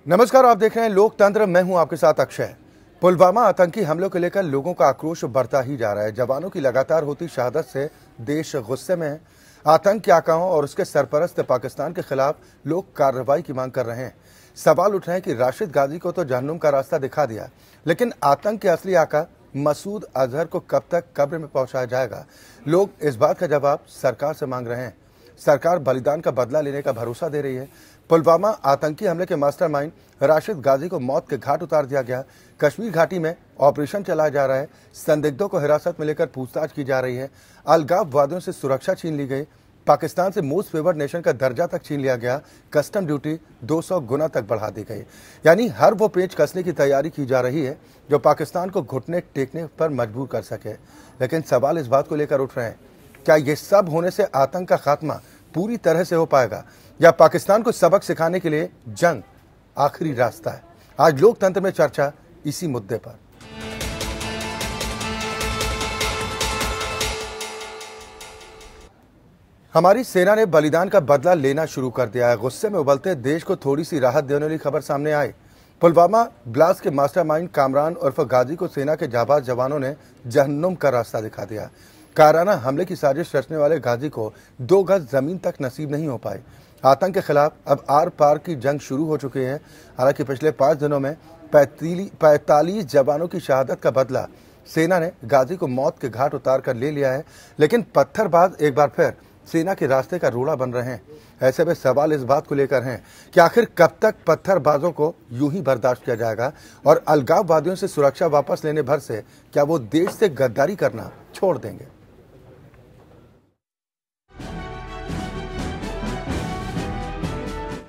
नमस्कार, आप देख रहे हैं लोकतंत्र। मैं हूं आपके साथ अक्षय। पुलवामा आतंकी हमलों को लेकर लोगों का आक्रोश बढ़ता ही जा रहा है। जवानों की लगातार होती शहादत से देश गुस्से में है। आतंक के आकाओं और उसके सरपरस्त पाकिस्तान के खिलाफ लोग कार्रवाई की मांग कर रहे हैं। सवाल उठ रहे हैं कि राशिद गाजी को तो जहन्नुम का रास्ता दिखा दिया, लेकिन आतंक के असली आका मसूद अजहर को कब तक कब्र में पहुंचाया जाएगा? लोग इस बात का जवाब सरकार से मांग रहे हैं। सरकार बलिदान का बदला लेने का भरोसा दे रही है। पुलवामा आतंकी हमले के मास्टरमाइंड राशिद गाजी को मौत के घाट उतार दिया गया। कश्मीर घाटी में ऑपरेशन चलाया जा रहा है। संदिग्धों को हिरासत में लेकर पूछताछ की जा रही है। अलगाववादियों से सुरक्षा छीन ली गई। पाकिस्तान से मोस्ट फेवर्ड नेशन का दर्जा तक छीन लिया गया। कस्टम ड्यूटी 200 गुना तक बढ़ा दी गई। यानी हर वो पेच कसने की तैयारी की जा रही है जो पाकिस्तान को घुटने टेकने पर मजबूर कर सके। लेकिन सवाल इस बात को लेकर उठ रहे हैं, क्या ये सब होने से आतंक का खात्मा पूरी तरह से हो पाएगा, या पाकिस्तान को सबक सिखाने के लिए जंग आखिरी रास्ता है? आज लोकतंत्र में चर्चा इसी मुद्दे पर। हमारी सेना ने बलिदान का बदला लेना शुरू कर दिया है। गुस्से में उबलते देश को थोड़ी सी राहत देने वाली खबर सामने आई। पुलवामा ब्लास्ट के मास्टरमाइंड कामरान उर्फ गाजी को सेना के जाबाज जवानों ने जहन्नुम का रास्ता दिखा दिया। काराना हमले की साजिश रचने वाले गाजी को 2 गज जमीन तक नसीब नहीं हो पाई। आतंक के खिलाफ अब आर पार की जंग शुरू हो चुकी है। हालांकि पिछले 5 दिनों में 45 जवानों की शहादत का बदला सेना ने गाजी को मौत के घाट उतार कर ले लिया है। लेकिन पत्थरबाज एक बार फिर सेना के रास्ते का रोड़ा बन रहे हैं। ऐसे में सवाल इस बात को लेकर हैं कि आखिर कब तक पत्थरबाजों को यूं ही बर्दाश्त किया जाएगा, और अलगाववादियों से सुरक्षा वापस लेने भर से क्या वो देश से गद्दारी करना छोड़ देंगे?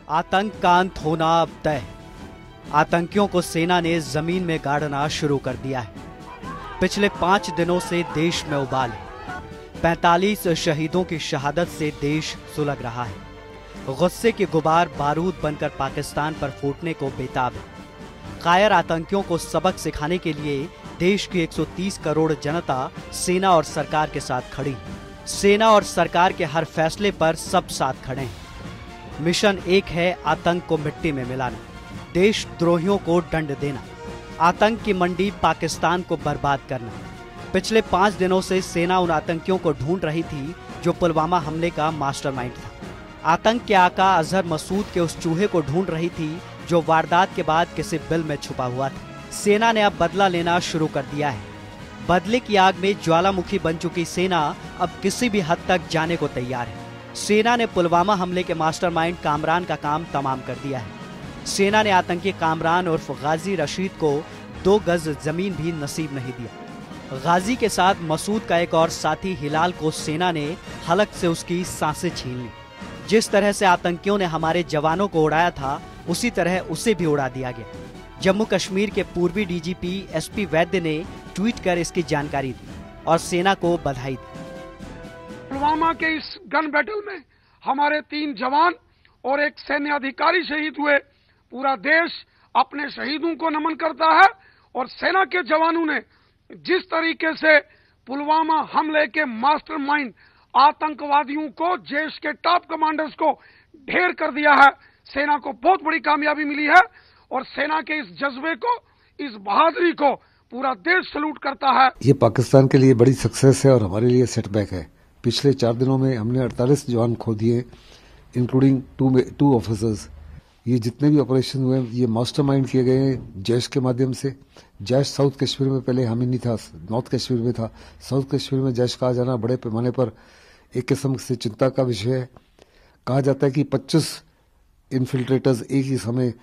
आतंक का अंत होना अब तय। आतंकियों को सेना ने जमीन में गाड़ना शुरू कर दिया है। पिछले 5 दिनों से देश में उबाल है। 45 शहीदों की शहादत से देश सुलग रहा है। गुस्से के गुबार बारूद बनकर पाकिस्तान पर फूटने को बेताब है। कायर आतंकियों को सबक सिखाने के लिए देश की 130 करोड़ जनता सेना और सरकार के साथ खड़ी है। सेना और सरकार के हर फैसले पर सब साथ खड़े हैं। मिशन एक है, आतंक को मिट्टी में मिलाना, देशद्रोहियों को दंड देना, आतंक की मंडी पाकिस्तान को बर्बाद करना। पिछले 5 दिनों से सेना उन आतंकियों को ढूंढ रही थी जो पुलवामा हमले का मास्टरमाइंड था। आतंक के आका अजहर मसूद के उस चूहे को ढूंढ रही थी जो वारदात के बाद किसी बिल में छुपा हुआ था। सेना ने अब बदला लेना शुरू कर दिया है। बदले की आग में ज्वालामुखी बन चुकी सेना अब किसी भी हद तक जाने को तैयार है। सेना ने पुलवामा हमले के मास्टरमाइंड कामरान का काम तमाम कर दिया है। सेना ने आतंकी कामरान उर्फ गाजी रशीद को 2 गज जमीन भी नसीब नहीं दिया। गाजी के साथ मसूद का एक और साथी हिलाल को सेना ने हलक से उसकी सांसें छीन ली। जिस तरह से आतंकियों ने हमारे जवानों को उड़ाया था, उसी तरह उसे भी उड़ा दिया गया। जम्मू कश्मीर के पूर्वी डीजीपी एसपी वैद्य ने ट्वीट कर इसकी जानकारी दी और सेना को बधाई दी। पुलवामा के इस गन बैटल में हमारे 3 जवान और एक सैन्य अधिकारी शहीद हुए। पूरा देश अपने शहीदों को नमन करता है। और सेना के जवानों ने जिस तरीके से पुलवामा हमले के मास्टरमाइंड आतंकवादियों को, देश के टॉप कमांडर्स को ढेर कर दिया है, सेना को बहुत बड़ी कामयाबी मिली है। और सेना के इस जज्बे को, इस बहादुरी को पूरा देश सैल्यूट करता है। ये पाकिस्तान के लिए बड़ी सक्सेस है और हमारे लिए सेटबैक है। पिछले 4 दिनों में हमने 48 जवान खो दिए, इंक्लूडिंग 2 ऑफिसर्स। ये जितने भी ऑपरेशन हुए ये मास्टरमाइंड किए गए हैं जैश के माध्यम से। जैश साउथ कश्मीर में पहले हमें नहीं था, नॉर्थ कश्मीर में था। साउथ कश्मीर में जैश का आ जाना बड़े पैमाने पर एक किस्म से चिंता का विषय है। कहा जाता है कि 25 इन्फिल्ट्रेटर्स एक ही समय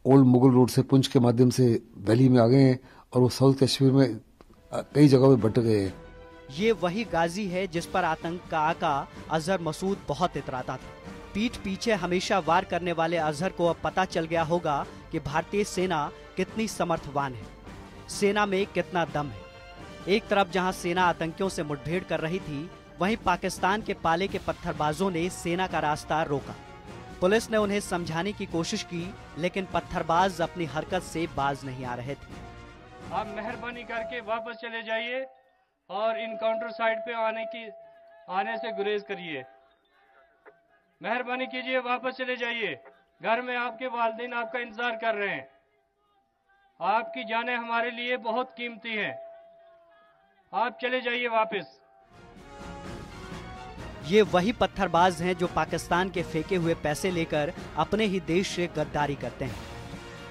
ओल्ड मुगल रोड से पुंछ के माध्यम से वैली में आ गए हैं और वो साउथ कश्मीर में कई जगहों पे बट गए हैं। ये वही गाजी है जिस पर आतंक का आका अजहर मसूद बहुत इतराता था। पीठ पीछे हमेशा वार करने वाले अजहर को अब पता चल गया होगा कि भारतीय सेना कितनी समर्थवान है, सेना में कितना दम है। एक तरफ जहां सेना आतंकियों से मुठभेड़ कर रही थी, वहीं पाकिस्तान के पाले के पत्थरबाजों ने सेना का रास्ता रोका। पुलिस ने उन्हें समझाने की कोशिश की, लेकिन पत्थरबाज अपनी हरकत से बाज नहीं आ रहे थे। आप मेहरबानी करके वापस चले जाइए और इनकाउंटर साइड पे आने से गुरेज करिए। मेहरबानी कीजिए, वापस चले जाइए। घर में आपके वालिदैन आपका इंतजार कर रहे हैं। आपकी जानें हमारे लिए बहुत कीमती हैं। आप चले जाइए वापस। ये वही पत्थरबाज हैं जो पाकिस्तान के फेंके हुए पैसे लेकर अपने ही देश से गद्दारी करते हैं।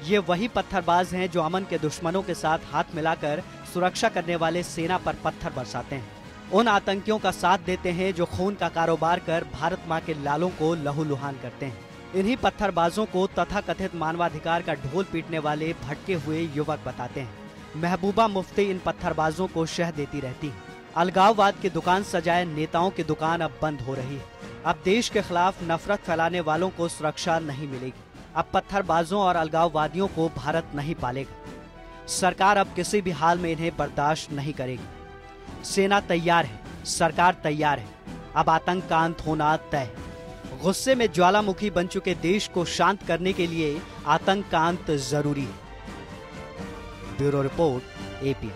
ये वही पत्थरबाज हैं जो अमन के दुश्मनों के साथ हाथ मिलाकर सुरक्षा करने वाले सेना पर पत्थर बरसाते हैं। उन आतंकियों का साथ देते हैं जो खून का कारोबार कर भारत माँ के लालों को लहूलुहान करते हैं। इन्हीं पत्थरबाजों को तथाकथित मानवाधिकार का ढोल पीटने वाले भटके हुए युवक बताते हैं। महबूबा मुफ्ती इन पत्थरबाजों को शह देती रहती है। अलगाववाद की दुकान सजाए नेताओं की दुकान अब बंद हो रही है। अब देश के खिलाफ नफरत फैलाने वालों को सुरक्षा नहीं मिलेगी। अब पत्थरबाजों और अलगाववादियों को भारत नहीं पालेगा। सरकार अब किसी भी हाल में इन्हें बर्दाश्त नहीं करेगी। सेना तैयार है, सरकार तैयार है। अब आतंक का अंत होना तय है। गुस्से में ज्वालामुखी बन चुके देश को शांत करने के लिए आतंक का अंत जरूरी है। Bureau report, AP.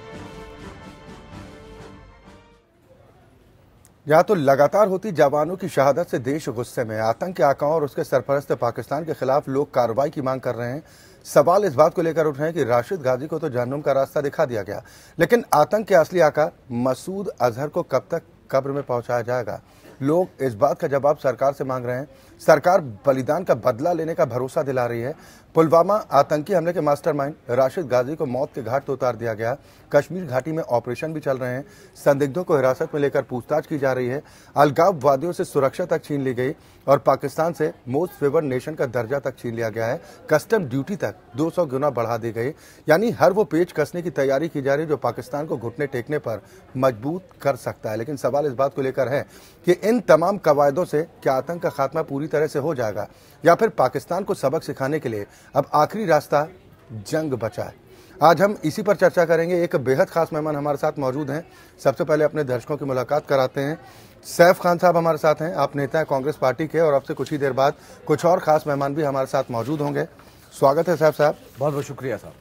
यहाँ तो लगातार होती जवानों की शहादत से देश गुस्से में। आतंक के आकाओं और उसके सरपरस्त पाकिस्तान के खिलाफ लोग कार्रवाई की मांग कर रहे हैं। सवाल इस बात को लेकर उठ रहे हैं कि राशिद गाजी को तो जहन्नुम का रास्ता दिखा दिया गया, लेकिन आतंक के असली आका मसूद अजहर को कब तक कब्र में पहुंचाया जाएगा? लोग इस बात का जवाब सरकार से मांग रहे हैं। सरकार बलिदान का बदला लेने का भरोसा दिला रही है। पुलवामा आतंकी हमले के मास्टरमाइंड राशिद गाजी को मौत के घाट तो उतार दिया गया। कश्मीर घाटी में ऑपरेशन भी चल रहे हैं। संदिग्धों को हिरासत में लेकर पूछताछ की जा रही है। अलगाववादियों से सुरक्षा तक छीन ली गई और पाकिस्तान से मोस्ट फेवर्ड नेशन का दर्जा तक छीन लिया गया है। कस्टम ड्यूटी तक 200 गुना बढ़ा दी गई। यानी हर वो पेच कसने की तैयारी की जा रही है जो पाकिस्तान को घुटने टेकने पर मजबूत कर सकता है। लेकिन सवाल इस बात को लेकर है कि इन तमाम कवायदों से क्या आतंक का खात्मा पूरी तरह से हो जाएगा या फिर पाकिस्तान को सबक सिखाने के लिए अब आखिरी रास्ता जंग बचा है। आज हम इसी पर चर्चा करेंगे। एक बेहद खास मेहमान हमारे साथ मौजूद हैं। सबसे पहले अपने दर्शकों की मुलाकात कराते हैं। सैफ खान साहब हमारे साथ हैं। आप नेता हैं कांग्रेस पार्टी के और अब से कुछ ही देर बाद कुछ और खास मेहमान भी हमारे साथ मौजूद होंगे। स्वागत है सैफ साहब। बहुत बहुत शुक्रिया साहब।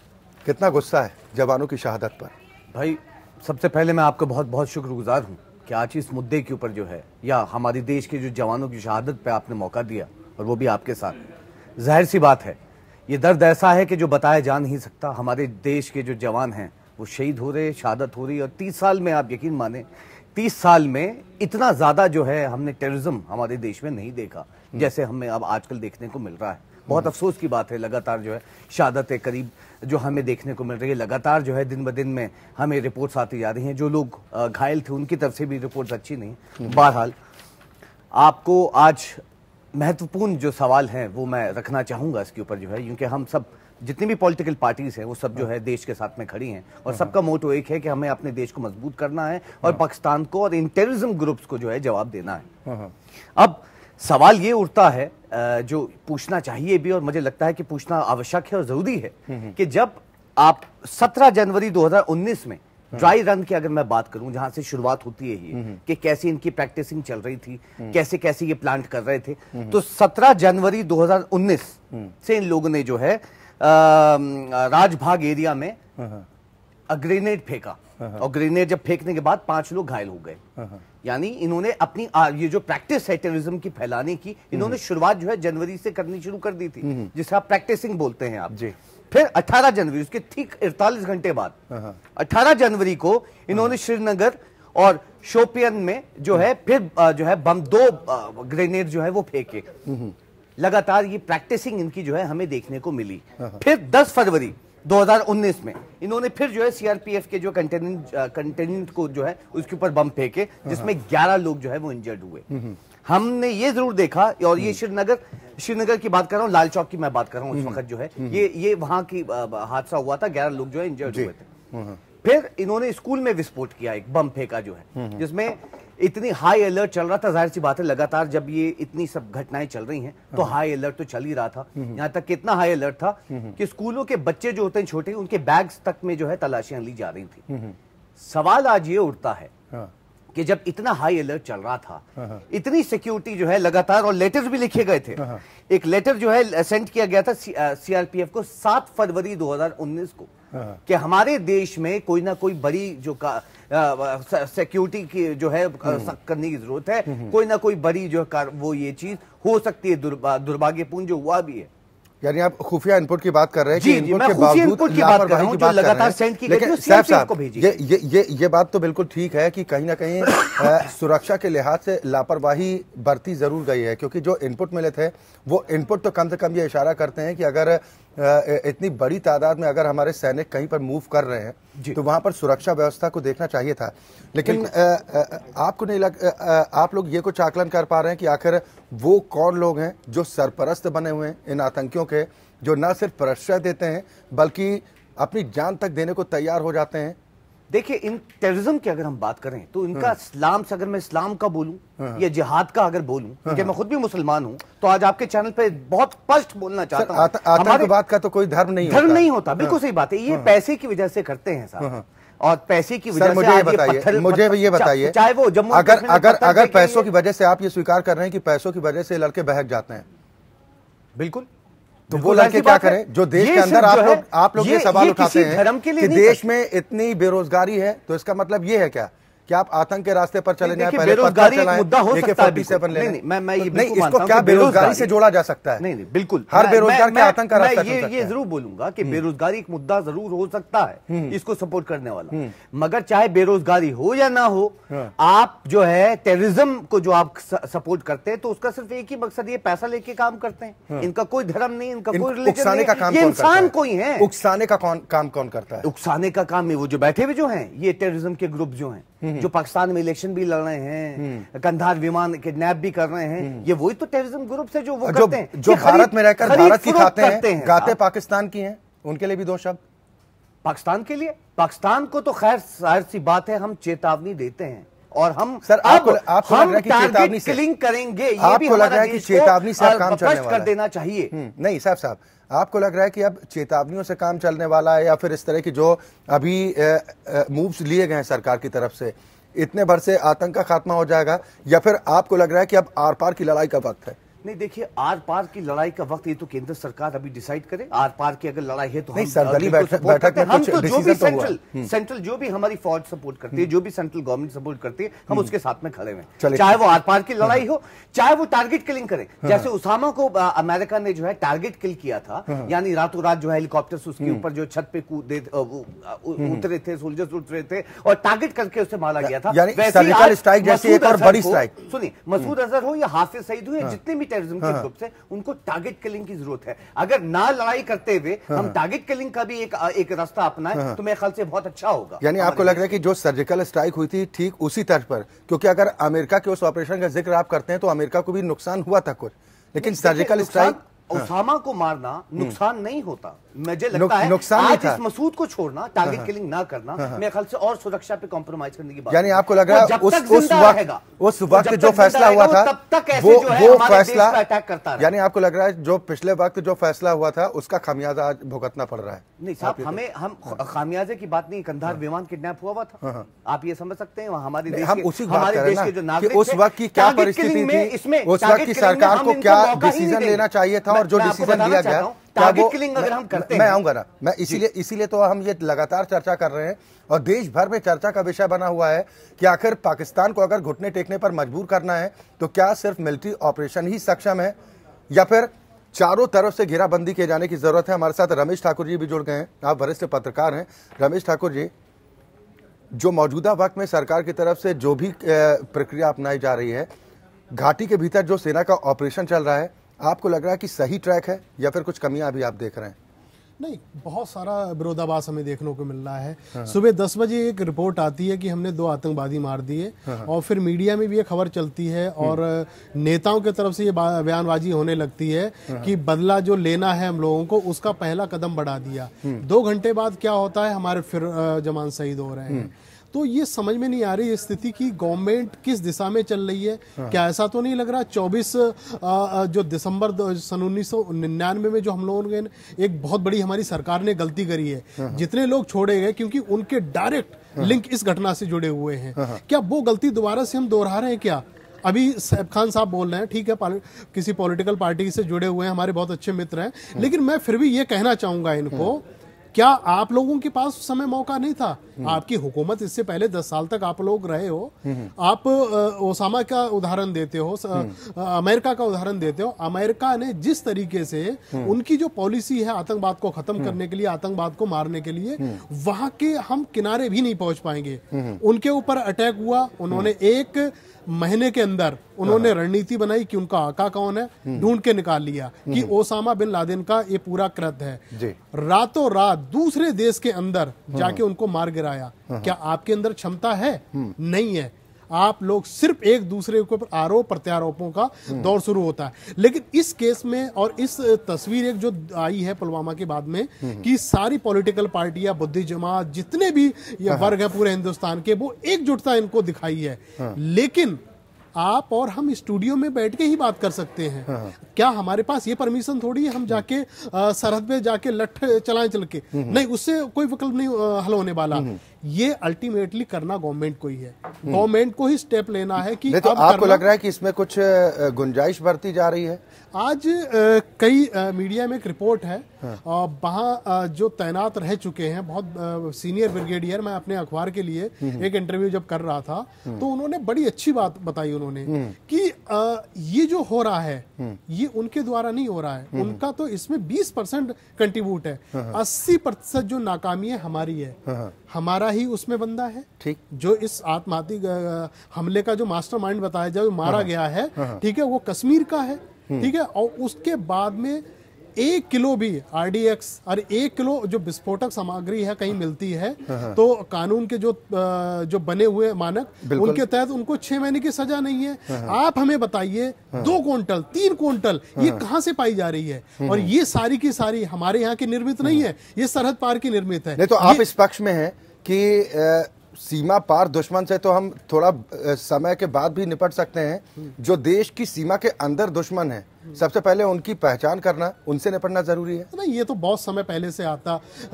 कितना गुस्सा है जवानों की शहादत पर? भाई सबसे पहले मैं आपका बहुत बहुत शुक्रगुजार हूँ कि आज इस मुद्दे के ऊपर जो है या हमारे देश के जो जवानों की शहादत पे आपने मौका दिया और वो भी आपके साथ। जाहिर सी बात है ये दर्द ऐसा है कि जो बताया जा नहीं सकता। हमारे देश के जो जवान हैं वो शहीद हो रहे, शहादत हो रही। और 30 साल में आप यकीन माने 30 साल में इतना ज्यादा जो है हमने टेररिज्म हमारे देश में नहीं देखा जैसे हमें अब आजकल देखने को मिल रहा है। बहुत अफसोस की बात है, लगातार जो है शहादतें करीब जो हमें देखने को मिल रही है। लगातार जो है दिन ब दिन में हमें रिपोर्ट्स आती जा रही हैं। जो लोग घायल थे उनकी तरफ से भी रिपोर्ट्स अच्छी नहीं। बहरहाल आपको आज महत्वपूर्ण जो सवाल हैं वो मैं रखना चाहूंगा इसके ऊपर जो है, क्योंकि हम सब जितनी भी पॉलिटिकल पार्टीज हैं वो सब जो है देश के साथ में खड़ी हैं और सबका मोटो एक है कि हमें अपने देश को मजबूत करना है और पाकिस्तान को और इन टेररिज्म ग्रुप्स को जो है जवाब देना है। अब सवाल ये उठता है जो पूछना चाहिए भी और मुझे लगता है कि पूछना आवश्यक है और जरूरी है कि जब आप 17 जनवरी 2019 में ड्राई रन की अगर मैं बात करूं, जहां से शुरुआत होती है ये कि कैसे इनकी प्रैक्टिसिंग चल रही थी, कैसे कैसे ये प्लांट कर रहे थे, तो 17 जनवरी 2019 से इन लोगों ने जो है राजभाग एरिया में ग्रेनेड फेंका और ग्रेनेड जब फेंकने के बाद 5 लोग घायल हो गए। यानी इन्होंने अपनी ये जो प्रैक्टिस है टेररिज्म की फैलाने की, इन्होंने शुरुआत जो है जनवरी से करनी शुरू कर दी थी, जिसे आप प्रैक्टिसिंग बोलते हैं आप जी। फिर 18 जनवरी उसके ठीक 48 घंटे बाद 18 जनवरी को इन्होंने श्रीनगर और शोपियन में जो है फिर जो है बम 2 ग्रेनेड जो है वो फेंके। लगातार ये प्रैक्टिसिंग इनकी जो है हमें देखने को मिली। फिर 10 फरवरी 2019 में इन्होंने फिर जो है सीआरपीएफ के जो कंटेनेंट को जो है उसके ऊपर बम फेंके, जिसमें 11 लोग जो है वो इंजर्ड हुए। हमने ये जरूर देखा, और ये श्रीनगर की बात कर रहा हूँ, लाल चौक की मैं बात कर रहा हूँ, उस वक्त जो है ये वहां की हादसा हुआ था, 11 लोग जो है इंजर्ड हुए थे। फिर इन्होंने स्कूल में विस्फोट किया, एक बम फेंका जो है, जिसमें इतनी हाई अलर्ट चल रहा था। जाहिर सी बात है लगातार जब ये इतनी सब घटनाएं चल रही हैं तो हाई अलर्ट तो चल ही रहा था। यहां तक कितना हाई अलर्ट था कि स्कूलों के बच्चे जो होते हैं छोटे, उनके बैग्स तक में जो है तलाशियां ली जा रही थी। सवाल आज ये उठता है कि जब इतना हाई अलर्ट चल रहा था, इतनी सिक्योरिटी जो है लगातार, और लेटर्स भी लिखे गए थे। एक लेटर जो है सेंड किया गया था सीआरपीएफ को 7 फरवरी 2019 को कि हमारे देश में कोई ना कोई बड़ी जो सिक्योरिटी की जो है करने की जरूरत है, कोई ना कोई बड़ी जो वो ये चीज हो सकती है। दुर्भाग्यपूर्ण जो हुआ भी है यानी आप खुफिया इनपुट की बात कर रहे हैं कि इनपुट के बावजूद लापरवाही की बात लगातार सेंड की लेकिन साहब ये बात तो बिल्कुल ठीक है कि कहीं ना कहीं सुरक्षा के लिहाज से लापरवाही बरती जरूर गई है, क्योंकि जो इनपुट मिले थे वो इनपुट तो कम से कम ये इशारा करते हैं कि अगर इतनी बड़ी तादाद में अगर हमारे सैनिक कहीं पर मूव कर रहे हैं तो वहां पर सुरक्षा व्यवस्था को देखना चाहिए था। लेकिन आपको नहीं आप लोग ये कुछ आकलन कर पा रहे हैं कि आखिर वो कौन लोग हैं जो सरपरस्त बने हुए हैं इन आतंकियों के, जो न सिर्फ प्रश्रय देते हैं बल्कि अपनी जान तक देने को तैयार हो जाते हैं? देखिए, इन टेररिज्म की अगर हम बात करें तो इनका इस्लाम से, अगर मैं इस्लाम का बोलूं या जिहाद का अगर बोलूं, क्योंकि मैं खुद भी मुसलमान हूं, तो आज आपके चैनल पे बहुत स्पष्ट बोलना चाहता हूं, आतंकवाद का तो कोई धर्म नहीं होता। बिल्कुल सही बात है, ये पैसे की वजह से करते हैं साहब, और पैसे की वजह से मुझे ये बताइए, चाहे वो जम्मू अगर पैसों की वजह से आप ये स्वीकार कर रहे हैं कि पैसों की वजह से लड़के बहक जाते हैं, बिल्कुल, तो वो लड़के क्या करें जो देश के अंदर आप लोग ये सवाल उठाते हैं कि देश में इतनी बेरोजगारी है, तो इसका मतलब ये है क्या कि आप आतंक के रास्ते पर चले जाएं, पहले बेरोजगारी मुद्दा हो सकता है। नहीं, इसको क्या बेरोजगारी से जोड़ा जा सकता है? नहीं, बिल्कुल, हर बेरोजगार के आतंक का रास्ता चल सकता है। ये जरूर बोलूंगा कि बेरोजगारी एक मुद्दा जरूर हो सकता है इसको सपोर्ट करने वाला, मगर चाहे बेरोजगारी हो या ना हो, आप जो है टेररिज्म को जो आप सपोर्ट करते हैं तो उसका सिर्फ एक ही मकसद, ये पैसा लेके काम करते हैं। इनका कोई धर्म नहीं, इनका कोई रिलीजन नहीं, ये इंसान कोई है। उकसाने का काम कौन करता है? उकसाने का काम वो जो बैठे हुए जो हैं, ये टेररिज्म के ग्रुप जो हैं, जो पाकिस्तान में इलेक्शन भी लड़ रहे हैं, कंधार विमान किडनैप भी कर रहे हैं, ये वही तो टेररिज्म ग्रुप से जो वो करते हैं, जो भारत में रहकर भारत की खाते हैं, गाते पाकिस्तान की हैं, उनके लिए भी दो शब्द। पाकिस्तान के लिए, पाकिस्तान को तो खैर जाहिर सी बात है हम चेतावनी देते हैं, और हम सर आपको लग रहा है कि चेतावनी से किलिंग करेंगे, ये भी आपको लग रहा है कि चेतावनी से काम चलने वाला कर देना चाहिए? नहीं साहब, आपको लग रहा है कि अब चेतावनियों से काम चलने वाला है, या फिर इस तरह की जो अभी मूव्स लिए गए हैं सरकार की तरफ से, इतने भर से आतंक का खात्मा हो जाएगा, या फिर आपको लग रहा है कि अब आर पार की लड़ाई का वक्त है? नहीं, देखिए, आर पार की लड़ाई का वक्त ये तो केंद्र सरकार अभी डिसाइड करे। आर पार की अगर लड़ाई है तो नहीं, सर्वदलीय बैठक में हम तो जो भी सेंट्रल जो भी हमारी फौज सपोर्ट करती है, जो भी सेंट्रल गवर्नमेंट सपोर्ट करती है, हम उसके साथ में खड़े हैं, चाहे वो आर पार की लड़ाई हो, चाहे वो टारगेट किलिंग करे। जैसे उसामा को अमेरिका ने जो है टारगेट किल किया था, यानी रातों रात जो है हेलीकॉप्टर उसके ऊपर जो छत पे उतरे थे, सोल्जर्स उतरे थे और टारगेट करके उसे मारा गया था। सर्जिकल स्ट्राइक जैसी एक और बड़ी स्ट्राइक। सुनिए, मसूद अजहर हो या हाफिज सईद हो या जितने भी टेररिज्म के ग्रुप से, उनको टारगेट किलिंग की जरूरत है। अगर ना लड़ाई करते हुए हम टारगेट किलिंग का भी एक रास्ता अपनाएं तो मेरे ख्याल से बहुत अच्छा होगा। यानी आपको लग रहा है कि जो सर्जिकल स्ट्राइक हुई थी ठीक उसी तर्ज पर, क्योंकि अगर अमेरिका के उस ऑपरेशन का जिक्र आप करते हैं तो अमेरिका को भी नुकसान हुआ था कुछ, लेकिन सर्जिकल स्ट्राइक उसामा को मारना नुकसान नहीं होता, मुझे लगता है नुकसान आज इस मसूद को छोड़ना, टारगेट किलिंग ना करना, मेरे ख्याल से और सुरक्षा पे कॉम्प्रोमाइज करने की बात। यानी आपको लग रहा है उस वक्त जो फैसला हुआ था वो फैसला अटैक करता है, यानी आपको लग रहा है जो पिछले वक्त जो फैसला हुआ था उसका खामियाजा आज भुगतना पड़ रहा है? नहीं साहब, हम खामियाजे की बात नहीं, कंधार विमान किडनैप हुआ था, आप ये समझ सकते हैं, हमारे देश के जो नागरिक उस वक्त की क्या परिस्थिति थी, उस वक्त की सरकार को क्या डिसीजन लेना चाहिए था, और जो डिसीजन लिया गया टारगेट किलिंग अगर हम करते हैं। मैं आऊंगा ना, मैं इसीलिए तो हम ये लगातार चर्चा कर रहे हैं, और देश भर में चर्चा का विषय बना हुआ है कि आखिर पाकिस्तान को अगर घुटने टेकने पर मजबूर करना है तो क्या सिर्फ मिलिट्री ऑपरेशन ही सक्षम है, या फिर चारों तरफ से घेराबंदी किए जाने की जरूरत है? हमारे साथ रमेश ठाकुर जी भी जुड़ गए हैं, आप वरिष्ठ पत्रकार हैं। रमेश ठाकुर जी, जो मौजूदा वक्त में सरकार की तरफ से जो भी प्रक्रिया अपनाई जा रही है, घाटी के भीतर जो सेना का ऑपरेशन चल रहा है, आपको लग रहा है कि सही ट्रैक है या फिर कुछ कमियां अभी आप देख रहे हैं? नहीं, बहुत सारा विरोधाभास हमें देखने को मिल रहा है। सुबह 10 बजे एक रिपोर्ट आती है कि हमने 2 आतंकवादी मार दिए, और फिर मीडिया में भी ये खबर चलती है और नेताओं की तरफ से ये बयानबाजी होने लगती है कि बदला जो लेना है हम लोगों को, उसका पहला कदम बढ़ा दिया। 2 घंटे बाद क्या होता है, हमारे फिर जवान शहीद हो रहे हैं। तो ये समझ में नहीं आ रही स्थिति की गवर्नमेंट किस दिशा में चल रही है। क्या ऐसा तो नहीं लग रहा 24 जो दिसंबर सन 1999 में जो हम लोगों ने एक बहुत बड़ी हमारी सरकार ने गलती करी है, जितने लोग छोड़े गए क्योंकि उनके डायरेक्ट लिंक इस घटना से जुड़े हुए हैं, क्या वो गलती दोबारा से हम दोहरा रहे हैं क्या? अभी सैफ खान साहब बोल रहे हैं, ठीक है, किसी पॉलिटिकल पार्टी से जुड़े हुए हैं, हमारे बहुत अच्छे मित्र हैं, लेकिन मैं फिर भी ये कहना चाहूंगा इनको क्या आप लोगों के पास उस समय मौका नहीं था? आपकी हुकूमत इससे पहले 10 साल तक आप लोग रहे हो। आप ओसामा का उदाहरण देते हो, अमेरिका का उदाहरण देते हो। अमेरिका ने जिस तरीके से उनकी जो पॉलिसी है आतंकवाद को खत्म करने के लिए, आतंकवाद को मारने के लिए, वहां के हम किनारे भी नहीं पहुंच पाएंगे। उनके ऊपर अटैक हुआ, उन्होंने 1 महीने के अंदर उन्होंने रणनीति बनाई कि उनका आका कौन है, ढूंढ के निकाल लिया कि ओसामा बिन लादेन का ये पूरा कृत्य है। रातों रात दूसरे देश के अंदर जाके उनको मार गिराया। क्या आपके अंदर क्षमता है? नहीं है। आप लोग सिर्फ एक दूसरे के ऊपर आरोप प्रत्यारोपों का दौर शुरू होता है। लेकिन इस केस में और इस तस्वीर एक जो आई है पुलवामा के बाद में कि सारी पॉलिटिकल पार्टियां, बुद्धि जमात, जितने भी ये वर्ग है पूरे हिंदुस्तान के, वो एकजुटता इनको दिखाई है। लेकिन आप और हम स्टूडियो में बैठ के ही बात कर सकते हैं। क्या हमारे पास ये परमिशन थोड़ी है हम जाके सरहद पे जाके लठ चलाएं चल के? नहीं, उससे कोई विकल्प नहीं हल होने वाला। ये अल्टीमेटली करना गवर्नमेंट को ही है। गवर्नमेंट को ही स्टेप लेना है कि तो आपको लग रहा है कि इसमें कुछ गुंजाइश बरती जा रही है? आज कई मीडिया में एक रिपोर्ट है, वहां जो तैनात रह चुके हैं बहुत सीनियर ब्रिगेडियर, मैं अपने अखबार के लिए एक इंटरव्यू जब कर रहा था तो उन्होंने बड़ी अच्छी बात बताई उन्होंने कि ये जो हो रहा है ये उनके द्वारा नहीं हो रहा है, उनका तो इसमें 20% कंट्रीब्यूट है। 80% जो नाकामी है हमारी है, हमारा ही उसमें बंदा है। ठीक, जो इस आत्मघाती हमले का जो मास्टरमाइंड बताया जाए, मारा गया है, ठीक है, वो कश्मीर का है। ठीक है, और उसके बाद में 1 किलो भी RDX और 1 किलो जो विस्फोटक सामग्री है कहीं मिलती है तो कानून के जो बने हुए मानक उनके तहत उनको 6 महीने की सजा नहीं है। आप हमें बताइए 2 क्विंटल 3 क्विंटल ये कहां से पाई जा रही है? और ये सारी की सारी हमारे यहाँ की निर्मित नहीं है, ये सरहद पार की निर्मित है। नहीं तो आप इस पक्ष में हैं कि सीमा पार दुश्मन से तो हम थोड़ा समय के बाद भी निपट सकते हैं। जो देश की सीमा के अंदर दुश्मन है, सबसे पहले उनकी पहचान करना, उनसे निपटना जरूरी है। नहीं, ये तो बहुत समय पहले से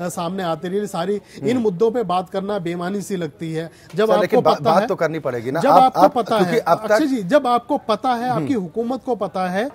सामने आती रही सारी इन मुद्दों पे बात करना बेमानी सी लगती है। जब आपको पता है, तो करनी पड़ेगी ना। जब आपको पता है, अक्षय जी, जब आपको पता है, आपकी हुकूमत को पता है,